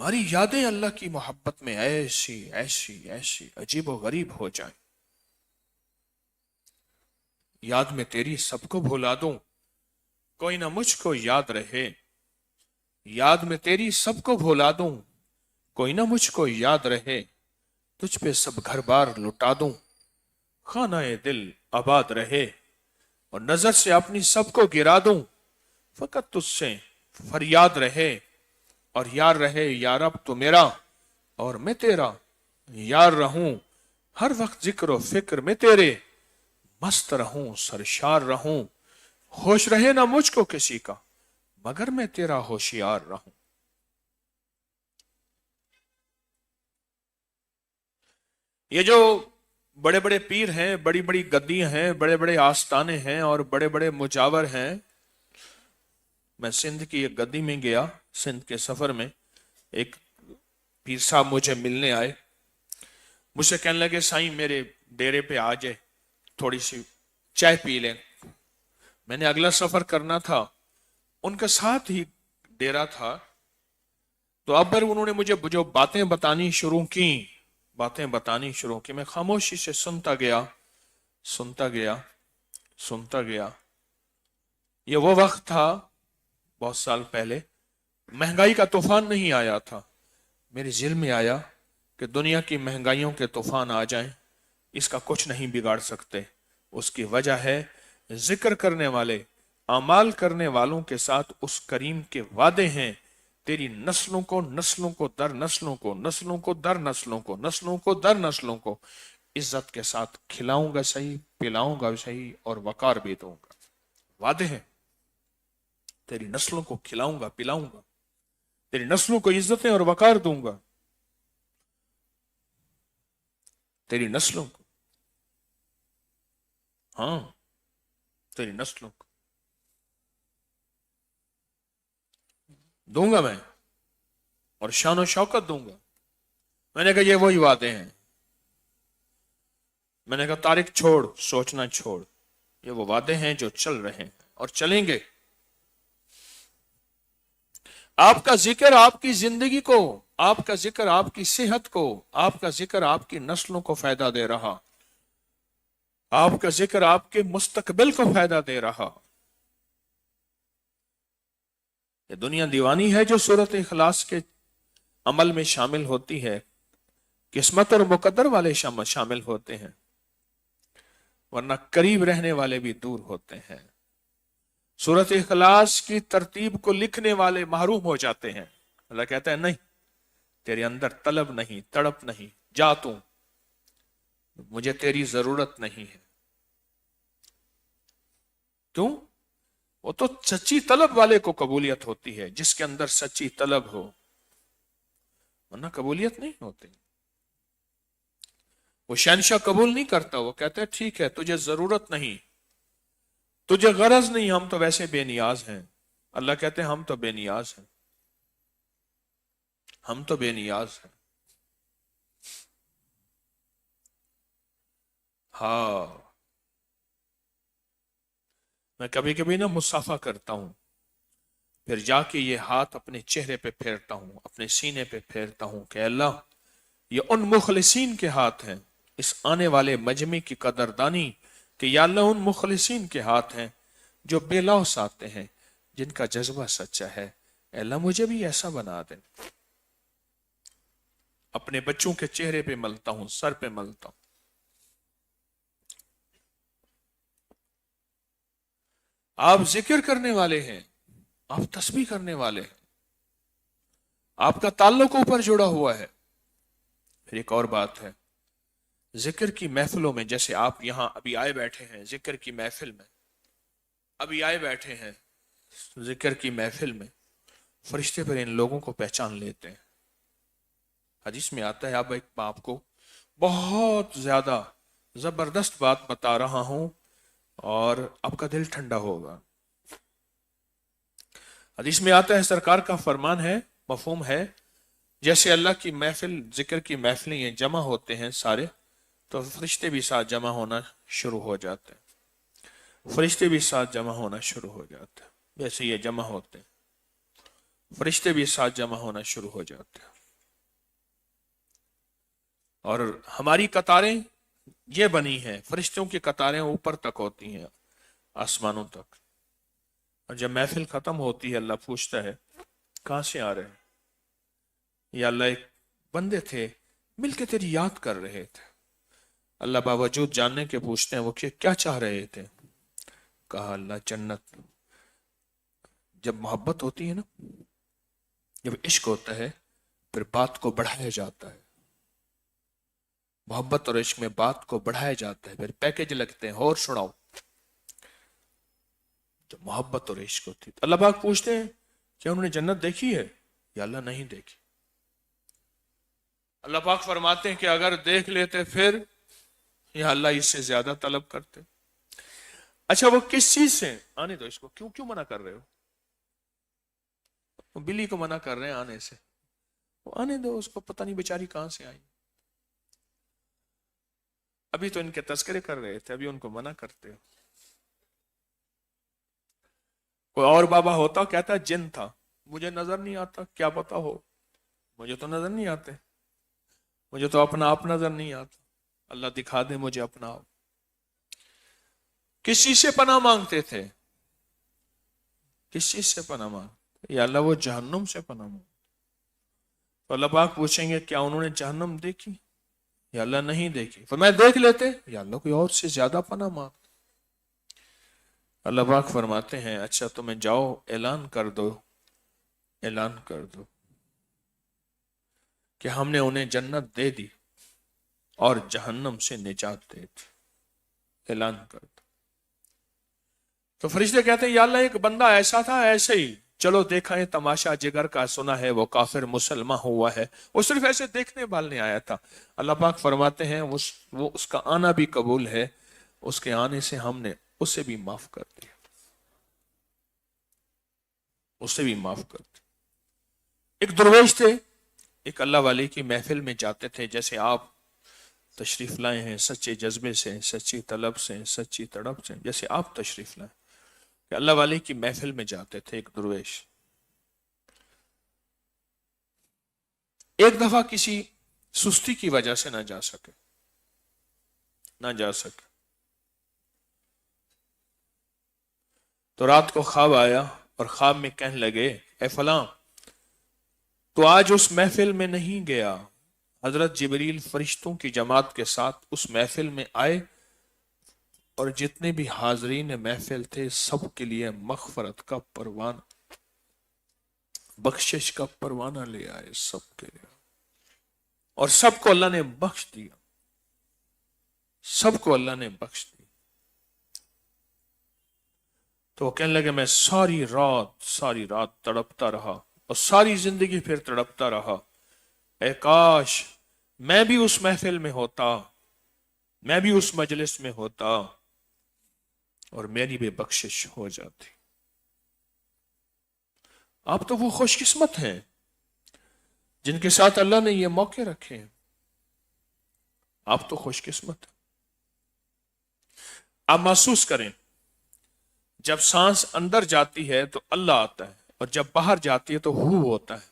ہماری یادیں اللہ کی محبت میں ایسی ایسی ایسی عجیب و غریب ہو جائیں. یاد میں تیری سب کو بھلا دوں، کوئی نہ مجھ کو یاد رہے. یاد میں تیری سب کو بھلا دوں، کوئی نہ مجھ کو یاد رہے. تجھ پہ سب گھر بار لٹا دوں، خانہ دل آباد رہے. اور نظر سے اپنی سب کو گرا دوں، فقط تجھ سے فریاد رہے. اور یار رہے یار اب تو میرا، اور میں تیرا یار رہوں. ہر وقت ذکر و فکر میں تیرے، مست رہوں سرشار رہوں. ہوش رہے نہ مجھ کو کسی کا، مگر میں تیرا ہوشیار رہوں. یہ جو بڑے بڑے پیر ہیں، بڑی بڑی گدیاں ہیں، بڑے بڑے آستانے ہیں اور بڑے بڑے مجاور ہیں. میں سندھ کی ایک گدی میں گیا، سندھ کے سفر میں ایک پیر صاحب مجھے ملنے آئے. مجھ سے کہنے لگے سائیں میرے ڈیرے پہ آ جائے، تھوڑی سی چائے پی لیں. میں نے اگلا سفر کرنا تھا، ان کے ساتھ ہی ڈیرا تھا. تو اب انہوں نے مجھے جو باتیں بتانی شروع کی، میں خاموشی سے سنتا گیا سنتا گیا سنتا گیا. یہ وہ وقت تھا بہت سال پہلے، مہنگائی کا طوفان نہیں آیا تھا. میرے ذہن میں آیا کہ دنیا کی مہنگائیوں کے طوفان آ جائیں، اس کا کچھ نہیں بگاڑ سکتے. اس کی وجہ ہے ذکر کرنے والے، اعمال کرنے والوں کے ساتھ اس کریم کے وعدے ہیں. تیری نسلوں کو نسلوں کو در نسلوں کو، نسلوں کو در نسلوں کو، نسلوں کو در نسلوں کو عزت کے ساتھ کھلاؤں گا صحیح، پلاؤں گا صحیح، اور وقار بھی دوں گا. وعدے ہیں، تیری نسلوں کو کھلاؤں گا پلاؤں گا، تیری نسلوں کو عزتیں اور وقار دوں گا. تیری نسلوں کو، ہاں تیری نسلوں کو دوں گا میں، اور شان و شوکت دوں گا. میں نے کہا یہ وہی وعدے ہیں. میں نے کہا طارق چھوڑ، سوچنا چھوڑ، یہ وہ وعدے ہیں جو چل رہے ہیں اور چلیں گے. آپ کا ذکر آپ کی زندگی کو، آپ کا ذکر آپ کی صحت کو، آپ کا ذکر آپ کی نسلوں کو فائدہ دے رہا، آپ کا ذکر آپ کے مستقبل کو فائدہ دے رہا. یہ دنیا دیوانی ہے جو سورۃ اخلاص کے عمل میں شامل ہوتی ہے. قسمت اور مقدر والے شامل ہوتے ہیں، ورنہ قریب رہنے والے بھی دور ہوتے ہیں. سورۃ اخلاص کی ترتیب کو لکھنے والے محروم ہو جاتے ہیں. اللہ کہتا ہے نہیں، تیرے اندر طلب نہیں، تڑپ نہیں، جا تو، مجھے تیری ضرورت نہیں ہے. کیوں؟ وہ تو سچی طلب والے کو قبولیت ہوتی ہے، جس کے اندر سچی طلب ہو، ورنہ قبولیت نہیں ہوتی. وہ شہنشاہ قبول نہیں کرتا، وہ کہتا ہے ٹھیک ہے تجھے ضرورت نہیں، تجھے غرض نہیں، ہم تو ویسے بے نیاز ہیں. اللہ کہتے ہیں ہم تو بے نیاز ہیں، ہم تو بے نیاز ہیں. ہاں میں کبھی کبھی نا مصافحہ کرتا ہوں، پھر جا کے یہ ہاتھ اپنے چہرے پہ پھیرتا ہوں، اپنے سینے پہ پھیرتا ہوں کہ اللہ یہ ان مخلصین کے ہاتھ ہیں، اس آنے والے مجمع کی قدردانی کہ یا اللہ ان مخلصین کے ہاتھ ہیں جو بے لوث آتے ہیں، جن کا جذبہ سچا ہے. اے اللہ مجھے بھی ایسا بنا دے. اپنے بچوں کے چہرے پہ ملتا ہوں، سر پہ ملتا ہوں. آپ ذکر کرنے والے ہیں، آپ تسبیح کرنے والے ہیں، آپ کا تعلق اوپر جڑا ہوا ہے. پھر ایک اور بات ہے، ذکر کی محفلوں میں، جیسے آپ یہاں ابھی آئے بیٹھے ہیں ذکر کی محفل میں، ابھی آئے بیٹھے ہیں ذکر کی محفل میں، فرشتے پر ان لوگوں کو پہچان لیتے ہیں. حدیث میں آتا ہے، اب ایک آپ کو بہت زیادہ زبردست بات بتا رہا ہوں اور آپ کا دل ٹھنڈا ہوگا. حدیث میں آتا ہے، سرکار کا فرمان ہے، مفہوم ہے، جیسے اللہ کی محفل، ذکر کی محفلیں یہ جمع ہوتے ہیں سارے، تو فرشتے بھی ساتھ جمع ہونا شروع ہو جاتے ہیں، فرشتے بھی ساتھ جمع ہونا شروع ہو جاتے ہیں. جیسے یہ جمع ہوتے ہیں فرشتے بھی ساتھ جمع ہونا شروع ہو جاتے ہیں، اور ہماری قطاریں یہ بنی ہیں، فرشتوں کی قطاریں اوپر تک ہوتی ہیں، آسمانوں تک، اور جب محفل ختم ہوتی ہے اللہ پوچھتا ہے کہاں سے آ رہے ہیں؟ یا اللہ ایک بندے تھے مل کے تیری یاد کر رہے تھے۔ اللہ باوجود جاننے کے پوچھتے ہیں وہ کہ کیا چاہ رہے تھے؟ کہا اللہ جنت۔ جب محبت ہوتی ہے نا، جب عشق ہوتا ہے پھر بات کو بڑھایا جاتا ہے، محبت اور عشق میں بات کو بڑھایا جاتا ہے، پھر پیکج لگتے ہیں اور سناؤ۔ جب محبت اور عشق ہوتی ہے اللہ پاک پوچھتے ہیں کیا انہوں نے جنت دیکھی ہے؟ یا اللہ نہیں دیکھی۔ اللہ پاک فرماتے ہیں کہ اگر دیکھ لیتے پھر، یا اللہ اس سے زیادہ طلب کرتے۔ اچھا وہ کس چیز سے؟ آنے دو اس کو، کیوں منع کر رہے ہو؟ وہ بلی کو منع کر رہے ہیں آنے سے، وہ آنے دو اس کو، پتہ نہیں بیچاری کہاں سے آئی۔ ابھی تو ان کے تذکرے کر رہے تھے، ابھی ان کو منع کرتے ہو۔ کوئی اور بابا ہوتا کہتا جن تھا، مجھے نظر نہیں آتا، کیا پتا ہو، مجھے تو نظر نہیں آتے، مجھے تو اپنا آپ نظر نہیں آتا، اللہ دکھا دے مجھے اپنا آپ۔ کس چیز سے پناہ مانگتے تھے؟ کس چیز سے پناہ مانگتے؟ یا اللہ وہ جہنم سے پناہ مانگتے۔ تو اللہ پاک پوچھیں گے کیا انہوں نے جہنم دیکھی؟ یا اللہ نہیں دیکھی۔ فرمایا دیکھ لیتے، یا اللہ کوئی اور سے زیادہ پناہ مانگ۔ اللہ پاک فرماتے ہیں اچھا تمہیں جاؤ اعلان کر دو، اعلان کر دو کہ ہم نے انہیں جنت دے دی اور جہنم سے نجات دے دی، اعلان کر دو۔ تو فرشتے کہتے ہیں یا اللہ ایک بندہ ایسا تھا ایسے ہی، چلو دیکھا ہے تماشا جگر کا، سنا ہے وہ کافر مسلمان ہوا ہے، وہ صرف ایسے دیکھنے بالنے آیا تھا۔ اللہ پاک فرماتے ہیں وہ اس کا آنا بھی قبول ہے، اس کے آنے سے ہم نے اسے بھی معاف کر دیا، اسے بھی معاف کر دیا۔ ایک درویش تھے، ایک اللہ والے کی محفل میں جاتے تھے، جیسے آپ تشریف لائے ہیں سچے جذبے سے، سچی طلب سے، سچی تڑپ سے، جیسے آپ تشریف لائے کہ اللہ والے کی محفل میں جاتے تھے ایک درویش۔ ایک دفعہ کسی سستی کی وجہ سے نہ جا سکے، تو رات کو خواب آیا اور خواب میں کہنے لگے اے فلاں تو آج اس محفل میں نہیں گیا۔ حضرت جبریل فرشتوں کی جماعت کے ساتھ اس محفل میں آئے اور جتنے بھی حاضرین محفل تھے سب کے لیے مغفرت کا پروانہ، بخشش کا پروانہ لے آئے سب کے لیے، اور سب کو اللہ نے بخش دیا، سب کو اللہ نے بخش دیا۔ تو وہ کہنے لگے میں ساری رات تڑپتا رہا اور ساری زندگی پھر تڑپتا رہا، اے کاش میں بھی اس محفل میں ہوتا، میں بھی اس مجلس میں ہوتا اور میری بھی بخشش ہو جاتی۔ آپ تو وہ خوش قسمت ہیں جن کے ساتھ اللہ نے یہ موقع رکھے ہیں، آپ تو خوش قسمت ہیں۔ آپ محسوس کریں جب سانس اندر جاتی ہے تو اللہ آتا ہے، اور جب باہر جاتی ہے تو ہو ہوتا ہے۔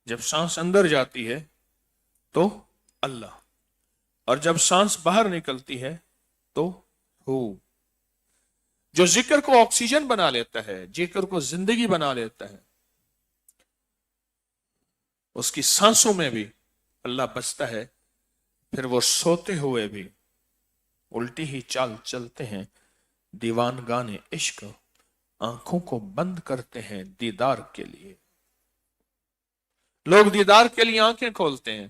جب سانس اندر جاتی ہے تو اللہ، اور جب سانس باہر نکلتی ہے تو ہو۔ جو ذکر کو آکسیجن بنا لیتا ہے، ذکر کو زندگی بنا لیتا ہے، اس کی سانسوں میں بھی اللہ بستا ہے، پھر وہ سوتے ہوئے بھی الٹی ہی چال چلتے ہیں، دیوان گانے عشق آنکھوں کو بند کرتے ہیں دیدار کے لیے۔ لوگ دیدار کے لیے آنکھیں کھولتے ہیں،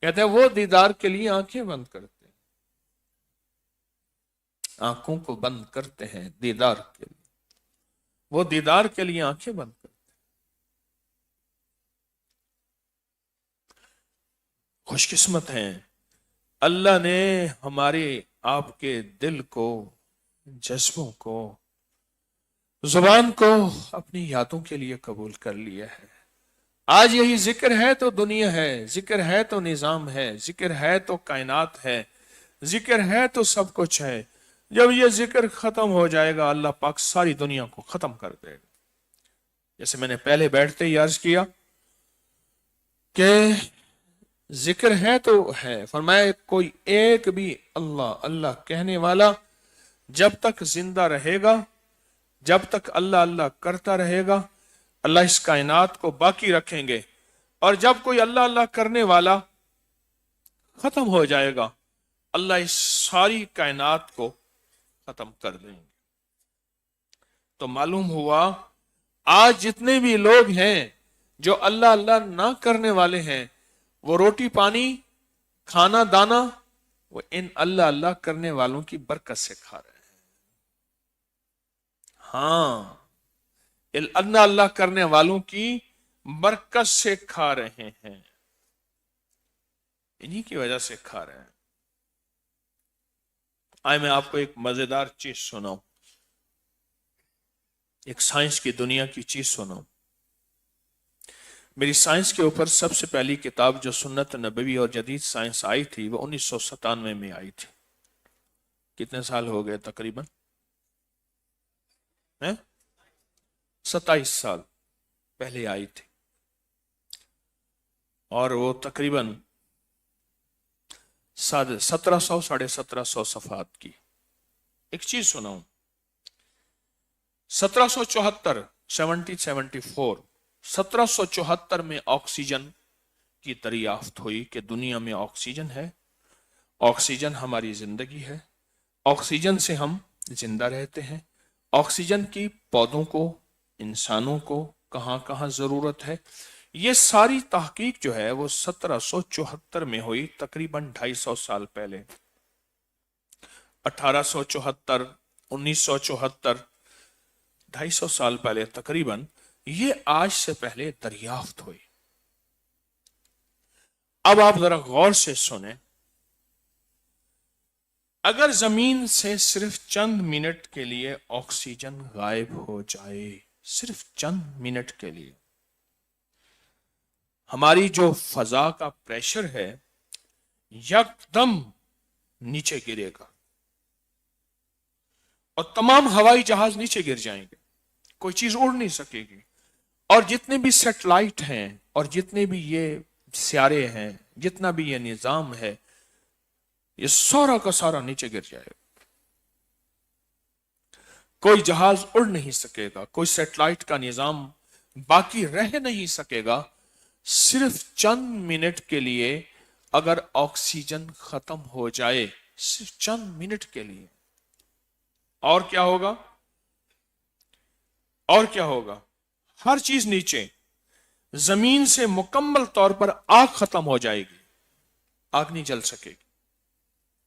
کہتے ہیں وہ دیدار کے لیے آنکھیں بند کرتے ہیں، آنکھوں کو بند کرتے ہیں دیدار کے لیے، وہ دیدار کے لیے آنکھیں بند کرتے ہیں۔ خوش قسمت ہیں، اللہ نے ہمارے آپ کے دل کو، جذبوں کو، زبان کو اپنی یادوں کے لیے قبول کر لیا ہے۔ آج یہی ذکر ہے تو دنیا ہے، ذکر ہے تو نظام ہے، ذکر ہے تو کائنات ہے، ذکر ہے تو سب کچھ ہے۔ جب یہ ذکر ختم ہو جائے گا اللہ پاک ساری دنیا کو ختم کر دے گا۔ جیسے میں نے پہلے بیٹھتے ہی عرض کیا کہ ذکر ہے تو ہے، فرمایا کوئی ایک بھی اللہ اللہ کہنے والا جب تک زندہ رہے گا، جب تک اللہ اللہ کرتا رہے گا، اللہ اس کائنات کو باقی رکھیں گے، اور جب کوئی اللہ اللہ کرنے والا ختم ہو جائے گا، اللہ اس ساری کائنات کو ختم کر دیں گے۔ تو معلوم ہوا آج جتنے بھی لوگ ہیں جو اللہ اللہ نہ کرنے والے ہیں، وہ روٹی پانی کھانا دانا وہ ان اللہ اللہ کرنے والوں کی برکت سے کھا رہے ہیں۔ ہاں، اللہ اللہ کرنے والوں کی برکت سے کھا رہے ہیں، انہی کی وجہ سے کھا رہے ہیں۔ آئے میں آپ کو ایک مزیدار چیز سناؤں، ایک سائنس کی دنیا کی چیز سناؤں۔ میری سائنس کے اوپر سب سے پہلی کتاب جو سنت نبوی اور جدید سائنس آئی تھی وہ 1997 میں آئی تھی۔ کتنے سال ہو گئے تقریباً؟ 27 سال پہلے آئی تھی، اور وہ تقریباً 1700 صفحات کی۔ ایک چیز سناؤں، 1774 میں آکسیجن کی دریافت ہوئی کہ دنیا میں آکسیجن ہے، آکسیجن ہماری زندگی ہے، آکسیجن سے ہم زندہ رہتے ہیں، آکسیجن کی پودوں کو انسانوں کو کہاں کہاں ضرورت ہے۔ یہ ساری تحقیق جو ہے وہ 1774 میں ہوئی، تقریباً 250 سال پہلے۔ 1874 1974 250 سال پہلے تقریباً یہ آج سے پہلے دریافت ہوئی۔ اب آپ ذرا غور سے سنیں، اگر زمین سے صرف چند منٹ کے لیے آکسیجن غائب ہو جائے، صرف چند منٹ کے لیے، ہماری جو فضا کا پریشر ہے یکدم نیچے گرے گا، اور تمام ہوائی جہاز نیچے گر جائیں گے، کوئی چیز اڑ نہیں سکے گی، اور جتنے بھی سیٹلائٹ ہیں اور جتنے بھی یہ سیارے ہیں، جتنا بھی یہ نظام ہے، یہ سارا کا سارا نیچے گر جائے گا، کوئی جہاز اڑ نہیں سکے گا، کوئی سیٹلائٹ کا نظام باقی رہ نہیں سکے گا۔ صرف چند منٹ کے لیے اگر آکسیجن ختم ہو جائے، صرف چند منٹ کے لیے، اور کیا ہوگا؟ اور کیا ہوگا؟ ہر چیز نیچے، زمین سے مکمل طور پر آگ ختم ہو جائے گی، آگ نہیں جل سکے گی،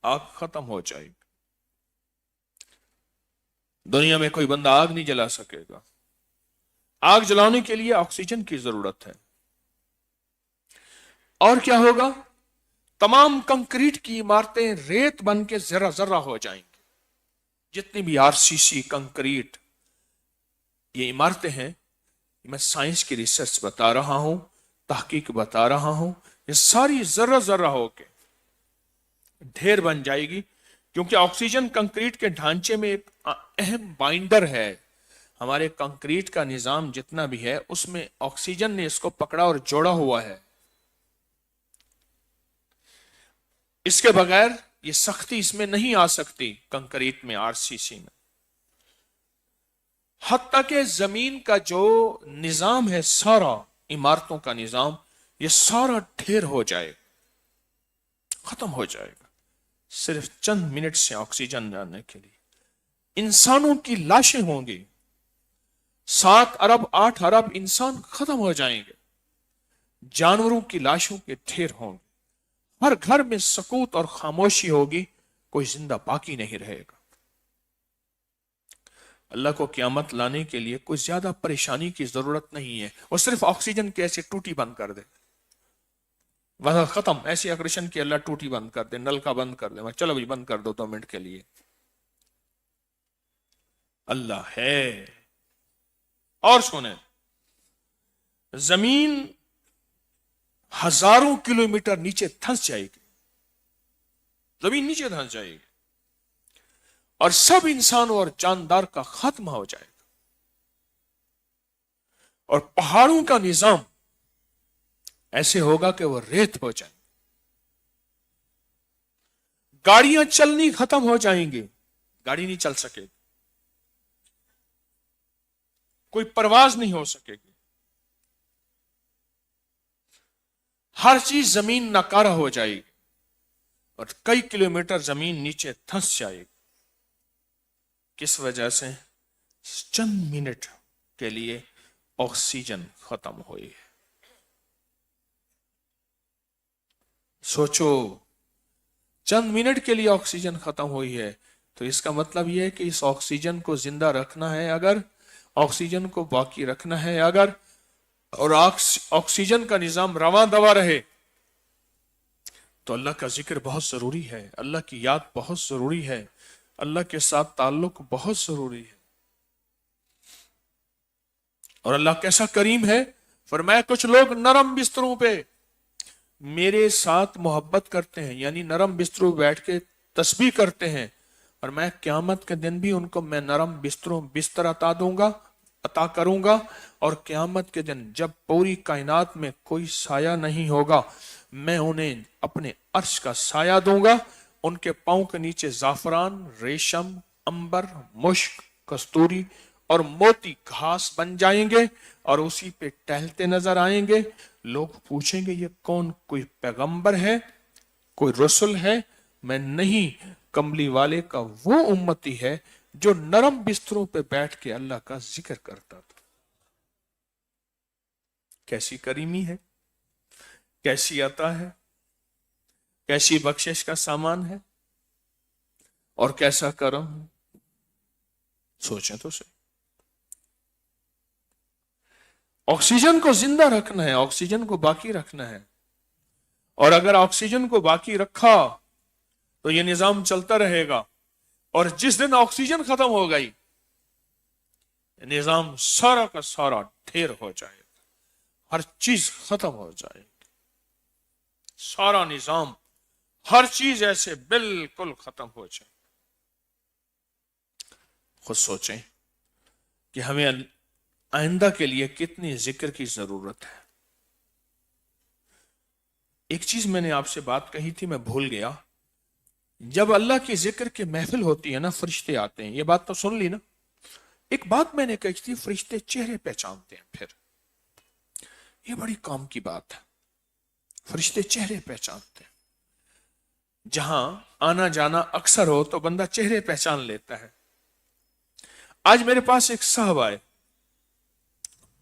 آگ ختم ہو جائے گی۔ دنیا میں کوئی بندہ آگ نہیں جلا سکے گا۔ آگ جلانے کے لیے آکسیجن کی ضرورت ہے۔ اور کیا ہوگا؟ تمام کنکریٹ کی عمارتیں ریت بن کے ذرہ ذرہ ہو جائیں گی۔ جتنی بھی آر سی سی کنکریٹ یہ عمارتیں ہیں، میں سائنس کی ریسرچ بتا رہا ہوں، تحقیق بتا رہا ہوں، یہ ساری ذرہ ذرہ ہو کے ڈھیر بن جائے گی، کیونکہ آکسیجن کنکریٹ کے ڈھانچے میں ایک اہم بائنڈر ہے۔ ہمارے کنکریٹ کا نظام جتنا بھی ہے اس میں آکسیجن نے اس کو پکڑا اور جوڑا ہوا ہے۔ اس کے بغیر یہ سختی اس میں نہیں آ سکتی، کنکریٹ میں، آر سی سی میں۔ حتیٰ کہ زمین کا جو نظام ہے، سارا عمارتوں کا نظام، یہ سارا ڈھیر ہو جائے گا، ختم ہو جائے گا، صرف چند منٹ سے آکسیجن لانے کے لیے۔ انسانوں کی لاشیں ہوں گی، 7 ارب 8 ارب انسان ختم ہو جائیں گے، جانوروں کی لاشوں کے ڈھیر ہوں گے، ہر گھر میں سکوت اور خاموشی ہوگی، کوئی زندہ باقی نہیں رہے گا۔ اللہ کو قیامت لانے کے لیے کوئی زیادہ پریشانی کی ضرورت نہیں ہے، وہ صرف آکسیجن کی ایسے ٹوٹی بند کر دے، وہاں ختم، ایسی اگریشن کی اللہ ٹوٹی بند کر دے، نل کا بند کر دے، چلو بھی بند کر دو 2 منٹ کے لیے۔ اللہ ہے۔ اور سنیں، زمین ہزاروں کلومیٹر نیچے دھنس جائے گی، زمین نیچے دھنس جائے گی، اور سب انسانوں اور جاندار کا خاتمہ ہو جائے گا، اور پہاڑوں کا نظام ایسے ہوگا کہ وہ ریت ہو جائیں، گاڑیاں چلنی ختم ہو جائیں گی، گاڑی نہیں چل سکے گی، کوئی پرواز نہیں ہو سکے گی، ہر چیز زمین ناکارہ ہو جائے گی اور کئی کلومیٹر زمین نیچے دھنس جائے گی۔ کس وجہ سے؟ چند منٹ کے لیے آکسیجن ختم ہوئی ہے۔ سوچو، چند منٹ کے لیے آکسیجن ختم ہوئی ہے، تو اس کا مطلب یہ ہے کہ اس آکسیجن کو زندہ رکھنا ہے اگر، آکسیجن کو باقی رکھنا ہے اگر، اور آکسیجن کا نظام رواں دوا رہے، تو اللہ کا ذکر بہت ضروری ہے، اللہ کی یاد بہت ضروری ہے، اللہ کے ساتھ تعلق بہت ضروری ہے۔ اور اللہ کیسا کریم ہے، فرمایا کچھ لوگ نرم بستروں پہ میرے ساتھ محبت کرتے ہیں، یعنی نرم بستروں بیٹھ کے تسبیح کرتے ہیں، اور میں قیامت کے دن بھی ان کو میں نرم بستر عطا کروں گا، اور قیامت کے دن جب پوری کائنات میں کوئی سایہ نہیں ہوگا، میں انہیں اپنے عرش کا سایہ دوں گا، ان کے پاؤں کے نیچے زعفران، ریشم، عنبر، مشک، کستوری اور موتی گھاس بن جائیں گے، اور اسی پہ ٹہلتے نظر آئیں گے۔ لوگ پوچھیں گے یہ کون، کوئی پیغمبر ہے، کوئی رسول ہے؟ میں نہیں، کملی والے کا وہ امتی ہے جو نرم بستروں پہ بیٹھ کے اللہ کا ذکر کرتا تھا۔ کیسی کریمی ہے، کیسی عطا ہے، کیسی بخشش کا سامان ہے، اور کیسا کرم ہے، سوچیں تو صحیح۔ آکسیجن کو زندہ رکھنا ہے، آکسیجن کو باقی رکھنا ہے، اور اگر آکسیجن کو باقی رکھا تو یہ نظام چلتا رہے گا، اور جس دن آکسیجن ختم ہو گئی، نظام سارا کا سارا ڈھیر ہو جائے گا، ہر چیز ختم ہو جائے گی، سارا نظام، ہر چیز ایسے بالکل ختم ہو جائے۔ خود سوچیں کہ ہمیں آئندہ کے لیے کتنی ذکر کی ضرورت ہے۔ ایک چیز میں نے آپ سے بات کہی تھی، میں بھول گیا، جب اللہ کی ذکر کی محفل ہوتی ہے نا، فرشتے آتے ہیں، یہ بات تو سن لی نا۔ ایک بات میں نے کہی تھی، فرشتے چہرے پہچانتے ہیں، پھر یہ بڑی کام کی بات ہے، فرشتے چہرے پہچانتے ہیں۔ جہاں آنا جانا اکثر ہو تو بندہ چہرے پہچان لیتا ہے۔ آج میرے پاس ایک صاحب آئے،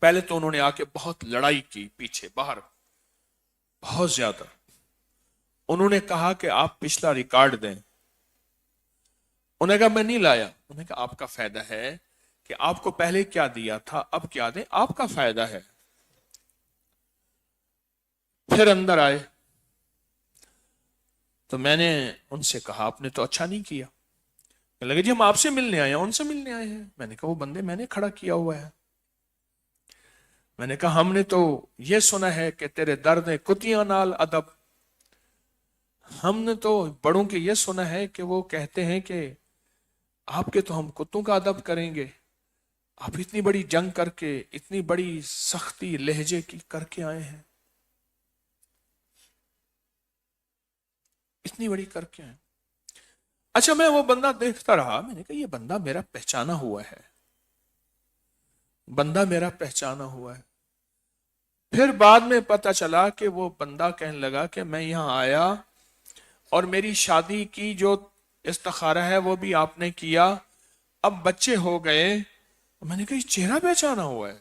پہلے تو انہوں نے آ کے بہت لڑائی کی، پیچھے باہر بہت زیادہ، انہوں نے کہا کہ آپ پچھلا ریکارڈ دیں، انہوں نے کہا میں نہیں لایا، انہوں نے کہا آپ کا فائدہ ہے کہ آپ کو پہلے کیا دیا تھا اب کیا دیں، آپ کا فائدہ ہے۔ پھر اندر آئے تو میں نے ان سے کہا آپ نے تو اچھا نہیں کیا، لگے جی ہم آپ سے ملنے آئے ہیں، ان سے ملنے آئے ہیں۔ میں نے کہا وہ بندے میں نے کھڑا کیا ہوا ہے، میں نے کہا ہم نے تو یہ سنا ہے کہ تیرے درد کتیاں نال ادب، ہم نے تو بڑوں کے یہ سنا ہے کہ وہ کہتے ہیں کہ آپ کے تو ہم کتوں کا ادب کریں گے، آپ اتنی بڑی جنگ کر کے، اتنی بڑی سختی لہجے کی کر کے آئے ہیں، اتنی بڑی کر کے آئے۔ اچھا میں وہ بندہ دیکھتا رہا، میں نے کہا یہ بندہ میرا پہچانا ہوا ہے، بندہ میرا پہچانا ہوا ہے۔ پھر بعد میں پتا چلا کہ وہ بندہ کہنے لگا کہ میں یہاں آیا اور میری شادی کی جو استخارہ ہے وہ بھی آپ نے کیا، اب بچے ہو گئے، میں نے کہا یہ چہرہ پہچانا ہوا ہے۔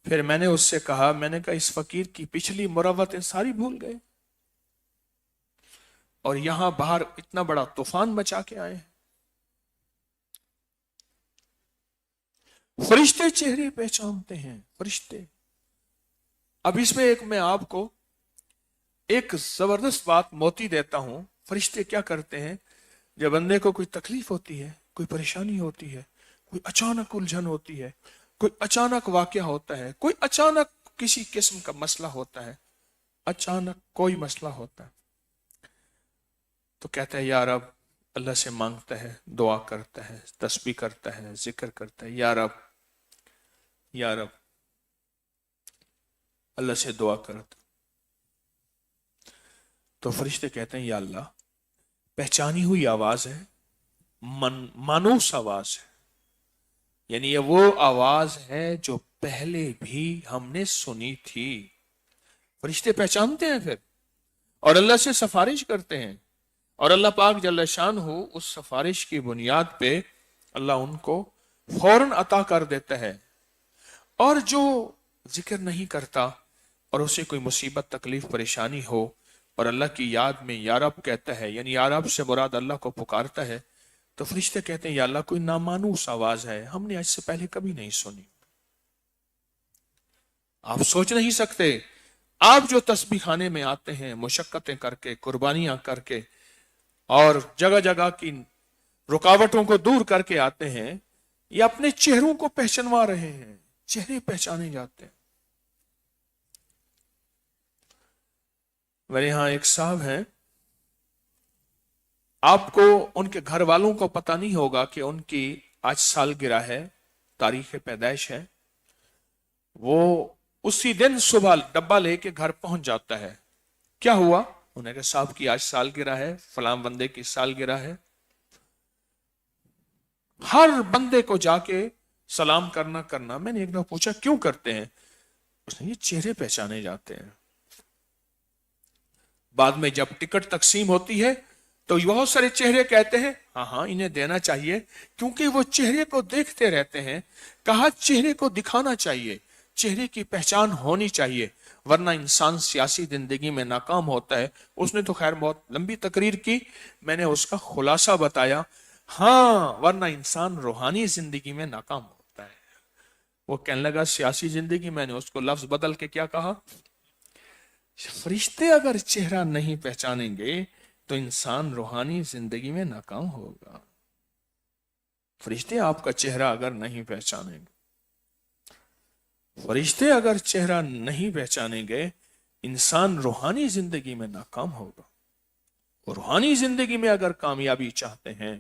پھر میں نے اس سے کہا، میں نے کہا اس فقیر کی پچھلی مروتیں ساری بھول گئے، اور یہاں باہر اتنا بڑا طوفان مچا کے آئے ہیں۔ فرشتے چہرے پہچانتے ہیں، فرشتے۔ اب اس میں ایک میں آپ کو ایک زبردست بات موتی دیتا ہوں، فرشتے کیا کرتے ہیں جب بندے کو کوئی تکلیف ہوتی ہے، کوئی پریشانی ہوتی ہے، کوئی اچانک الجھن ہوتی ہے، کوئی اچانک واقعہ ہوتا ہے، کوئی اچانک کسی قسم کا مسئلہ ہوتا ہے، اچانک کوئی مسئلہ ہوتا ہے، تو کہتا ہے یا رب، اللہ سے مانگتا ہے، دعا کرتا ہے، تسبیح کرتا ہے، ذکر کرتا ہے، یا رب یا رب اللہ سے دعا کرتا، تو فرشتے کہتے ہیں یا اللہ پہچانی ہوئی آواز ہے، مانوس آواز ہے، یعنی یہ وہ آواز ہے جو پہلے بھی ہم نے سنی تھی۔ فرشتے پہچانتے ہیں پھر اور اللہ سے سفارش کرتے ہیں، اور اللہ پاک جل شان ہو اس سفارش کی بنیاد پہ اللہ ان کو فوراً عطا کر دیتا ہے۔ اور جو ذکر نہیں کرتا اور اسے کوئی مصیبت تکلیف پریشانی ہو اور اللہ کی یاد میں یا رب کہتا ہے، یعنی یا رب سے مراد اللہ کو پکارتا ہے، تو فرشتے کہتے ہیں یا اللہ کوئی نامانوس آواز ہے، ہم نے آج سے پہلے کبھی نہیں سنی۔ آپ سوچ نہیں سکتے، آپ جو تسبیح خانے میں آتے ہیں مشقتیں کر کے، قربانیاں کر کے، اور جگہ جگہ کی رکاوٹوں کو دور کر کے آتے ہیں، یہ اپنے چہروں کو پہچانوا رہے ہیں، چہرے پہچانے جاتے ہیں۔ میرے یہاں ایک صاحب ہیں، آپ کو ان کے گھر والوں کو پتہ نہیں ہوگا کہ ان کی آج سالگرہ ہے، تاریخ پیدائش ہے۔ وہ اسی دن صبح ڈبہ لے کے گھر پہنچ جاتا ہے، کیا ہوا؟ انہیں کہا صاحب کی آج سالگرہ ہے، فلاں بندے کی سالگرہ ہے۔ ہر بندے کو جا کے سلام کرنا۔ میں نے ایک دفعہ پوچھا کیوں کرتے ہیں؟ اس نے یہ چہرے پہچانے جاتے ہیں۔ بعد میں جب ٹکٹ تقسیم ہوتی ہے تو بہت سارے چہرے کہتے ہیں ہاں انہیں دینا چاہیے، کیونکہ وہ چہرے کو دیکھتے رہتے ہیں۔ کہا چہرے کو دکھانا چاہیے، چہرے کی پہچان ہونی چاہیے، ورنہ انسان سیاسی زندگی میں ناکام ہوتا ہے۔ اس نے تو خیر بہت لمبی تقریر کی، میں نے اس کا خلاصہ بتایا۔ ہاں ورنہ انسان روحانی زندگی میں ناکام ہوتا ہے۔ وہ کہنے لگا سیاسی زندگی، میں نے اس کو لفظ بدل کے کیا کہا؟ فرشتے اگر چہرہ نہیں پہچانیں گے تو انسان روحانی زندگی میں ناکام ہوگا۔ فرشتے آپ کا چہرہ اگر نہیں پہچانیں گے، فرشتے اگر چہرہ نہیں پہچانیں گے، انسان روحانی زندگی میں ناکام ہوگا۔ اور روحانی زندگی میں اگر کامیابی چاہتے ہیں،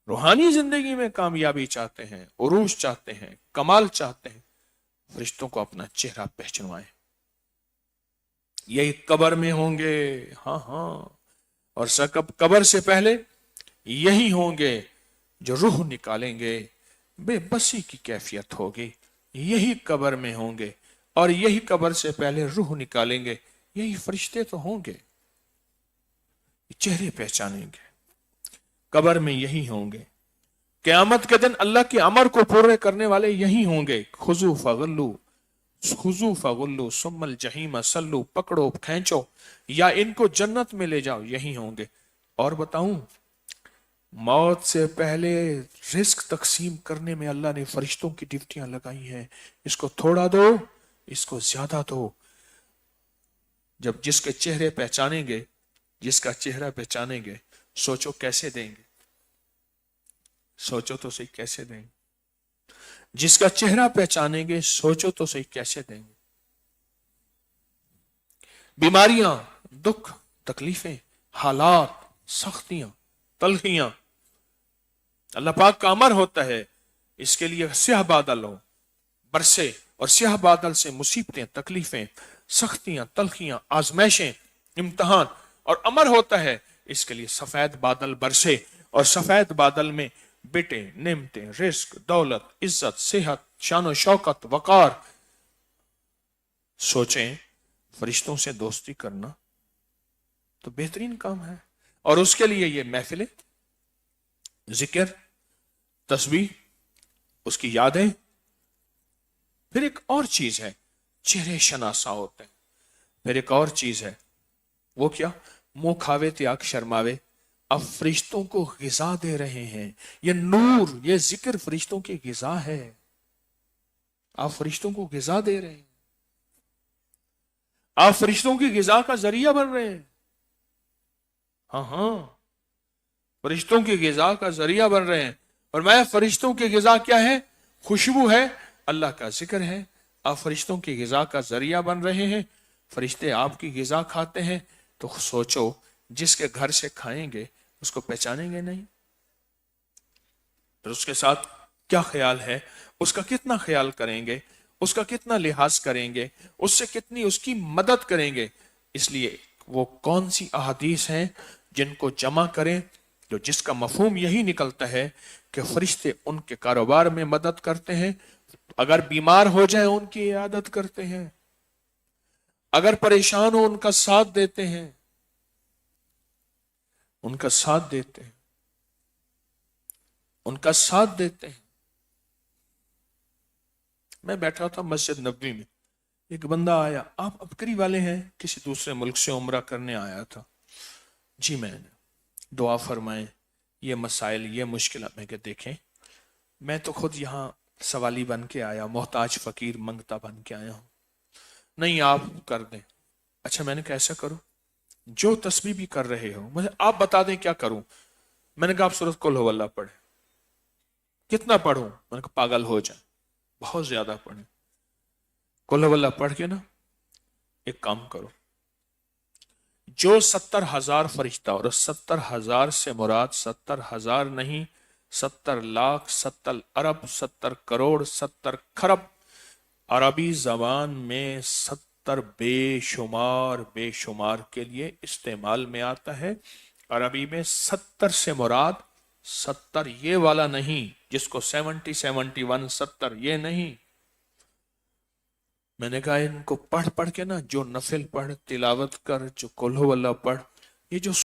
روحانی زندگی میں کامیابی چاہتے ہیں، عروج چاہتے ہیں، کمال چاہتے ہیں، فرشتوں کو اپنا چہرہ پہچنوائیں۔ یہی قبر میں ہوں گے، ہاں اور قبر سے پہلے یہی ہوں گے جو روح نکالیں گے، بے بسی کی کیفیت ہوگی، یہی قبر میں ہوں گے، اور یہی قبر سے پہلے روح نکالیں گے، یہی فرشتے تو ہوں گے، چہرے پہچانیں گے، قبر میں یہی ہوں گے، قیامت کے دن اللہ کے امر کو پورے کرنے والے یہی ہوں گے۔ خذو فغلو ثم الجحیم صلو، پکڑو کھینچو یا ان کو جنت میں لے جاؤ، یہی ہوں گے۔ اور بتاؤں، موت سے پہلے رزق تقسیم کرنے میں اللہ نے فرشتوں کی ڈیوٹیاں لگائی ہیں، اس کو تھوڑا دو، اس کو زیادہ دو۔ جب جس کے چہرے پہچانیں گے، جس کا چہرہ پہچانیں گے، سوچو کیسے دیں گے، سوچو تو صحیح کیسے دیں گے؟ جس کا چہرہ پہچانیں گے، سوچو تو صحیح کیسے دیں گے؟ بیماریاں، دکھ، تکلیفیں، حالات، سختیاں، تلخیاں، اللہ پاک کا امر ہوتا ہے اس کے لیے سیاہ بادل ہو برسے، اور سیاہ بادل سے مصیبتیں، تکلیفیں، سختیاں، تلخیاں، آزمائشیں، امتحان، اور امر ہوتا ہے اس کے لیے سفید بادل برسے، اور سفید بادل میں بیٹے، نعمتیں، رزق، دولت، عزت، صحت، شان و شوکت، وقار۔ سوچیں فرشتوں سے دوستی کرنا تو بہترین کام ہے، اور اس کے لیے یہ محفلیں، ذکر، تسبیح، اس کی یادیں۔ پھر ایک اور چیز ہے، چہرے شناسا ہوتے ہیں۔ پھر ایک اور چیز ہے، وہ کیا؟ منہ کھاوے تیاگ شرماوے، اب فرشتوں کو غذا دے رہے ہیں۔ یہ نور، یہ ذکر فرشتوں کی غذا ہے، آپ فرشتوں کو غذا دے رہے ہیں، آپ فرشتوں کی غذا کا ذریعہ بن رہے ہیں۔ ہاں فرشتوں کی غذا کا ذریعہ بن رہے ہیں۔ اور میں فرشتوں کی غذا کیا ہے؟ خوشبو ہے، اللہ کا ذکر ہے۔ آپ فرشتوں کی غذا کا ذریعہ بن رہے ہیں، فرشتے آپ کی غذا کھاتے ہیں، تو سوچو جس کے گھر سے کھائیں گے اس کو پہچانیں گے نہیں؟ پھر اس کے ساتھ کیا خیال ہے، اس کا کتنا خیال کریں گے، اس کا کتنا لحاظ کریں گے، اس سے کتنی اس کی مدد کریں گے. اس لیے وہ کون سی احادیث ہیں جن کو جمع کریں، جو جس کا مفہوم یہی نکلتا ہے کہ فرشتے ان کے کاروبار میں مدد کرتے ہیں، اگر بیمار ہو جائے ان کی عیادت کرتے ہیں، اگر پریشان ہو ان کا ساتھ دیتے ہیں، ان کا ساتھ دیتے ہیں، ان کا ساتھ دیتے ہیں. میں بیٹھا تھا مسجد نبوی میں، ایک بندہ آیا، آپ ابکری والے ہیں، کسی دوسرے ملک سے عمرہ کرنے آیا تھا. جی میں نے دعا فرمائیں، یہ مسائل، یہ مشکلات. میں کہ دیکھیں میں تو خود یہاں سوالی بن کے آیا، محتاج فقیر منگتا بن کے آیا ہوں. نہیں آپ کر دیں. اچھا میں نے کہا ایسا کرو، جو تسبیح بھی کر رہے ہو مجھے آپ بتا دیں کیا کروں. میں نے کہا آپ سورۃ قل ھو اللہ پڑھیں. کتنا پڑھوں؟ میں نے کہا پاگل ہو جائیں، بہت زیادہ پڑھیں. قل ھو اللہ پڑھ کے نا ایک کام کرو، جو 70,000 فرشتہ، اور 70,000 سے مراد 70,000 نہیں، 70 لاکھ، 70 ارب، 70 کروڑ، 70 کھرب. عربی زبان میں 70 بے شمار کے لیے استعمال میں آتا ہے. عربی میں 70 سے مراد 70 یہ والا نہیں جس کو 70 71 70 یہ نہیں. میں نے کہا ان کو پڑھ پڑھ کے نا، جو نفل پڑھ، تلاوت کر، جو قل ھو اللہ پڑھ، یہ جو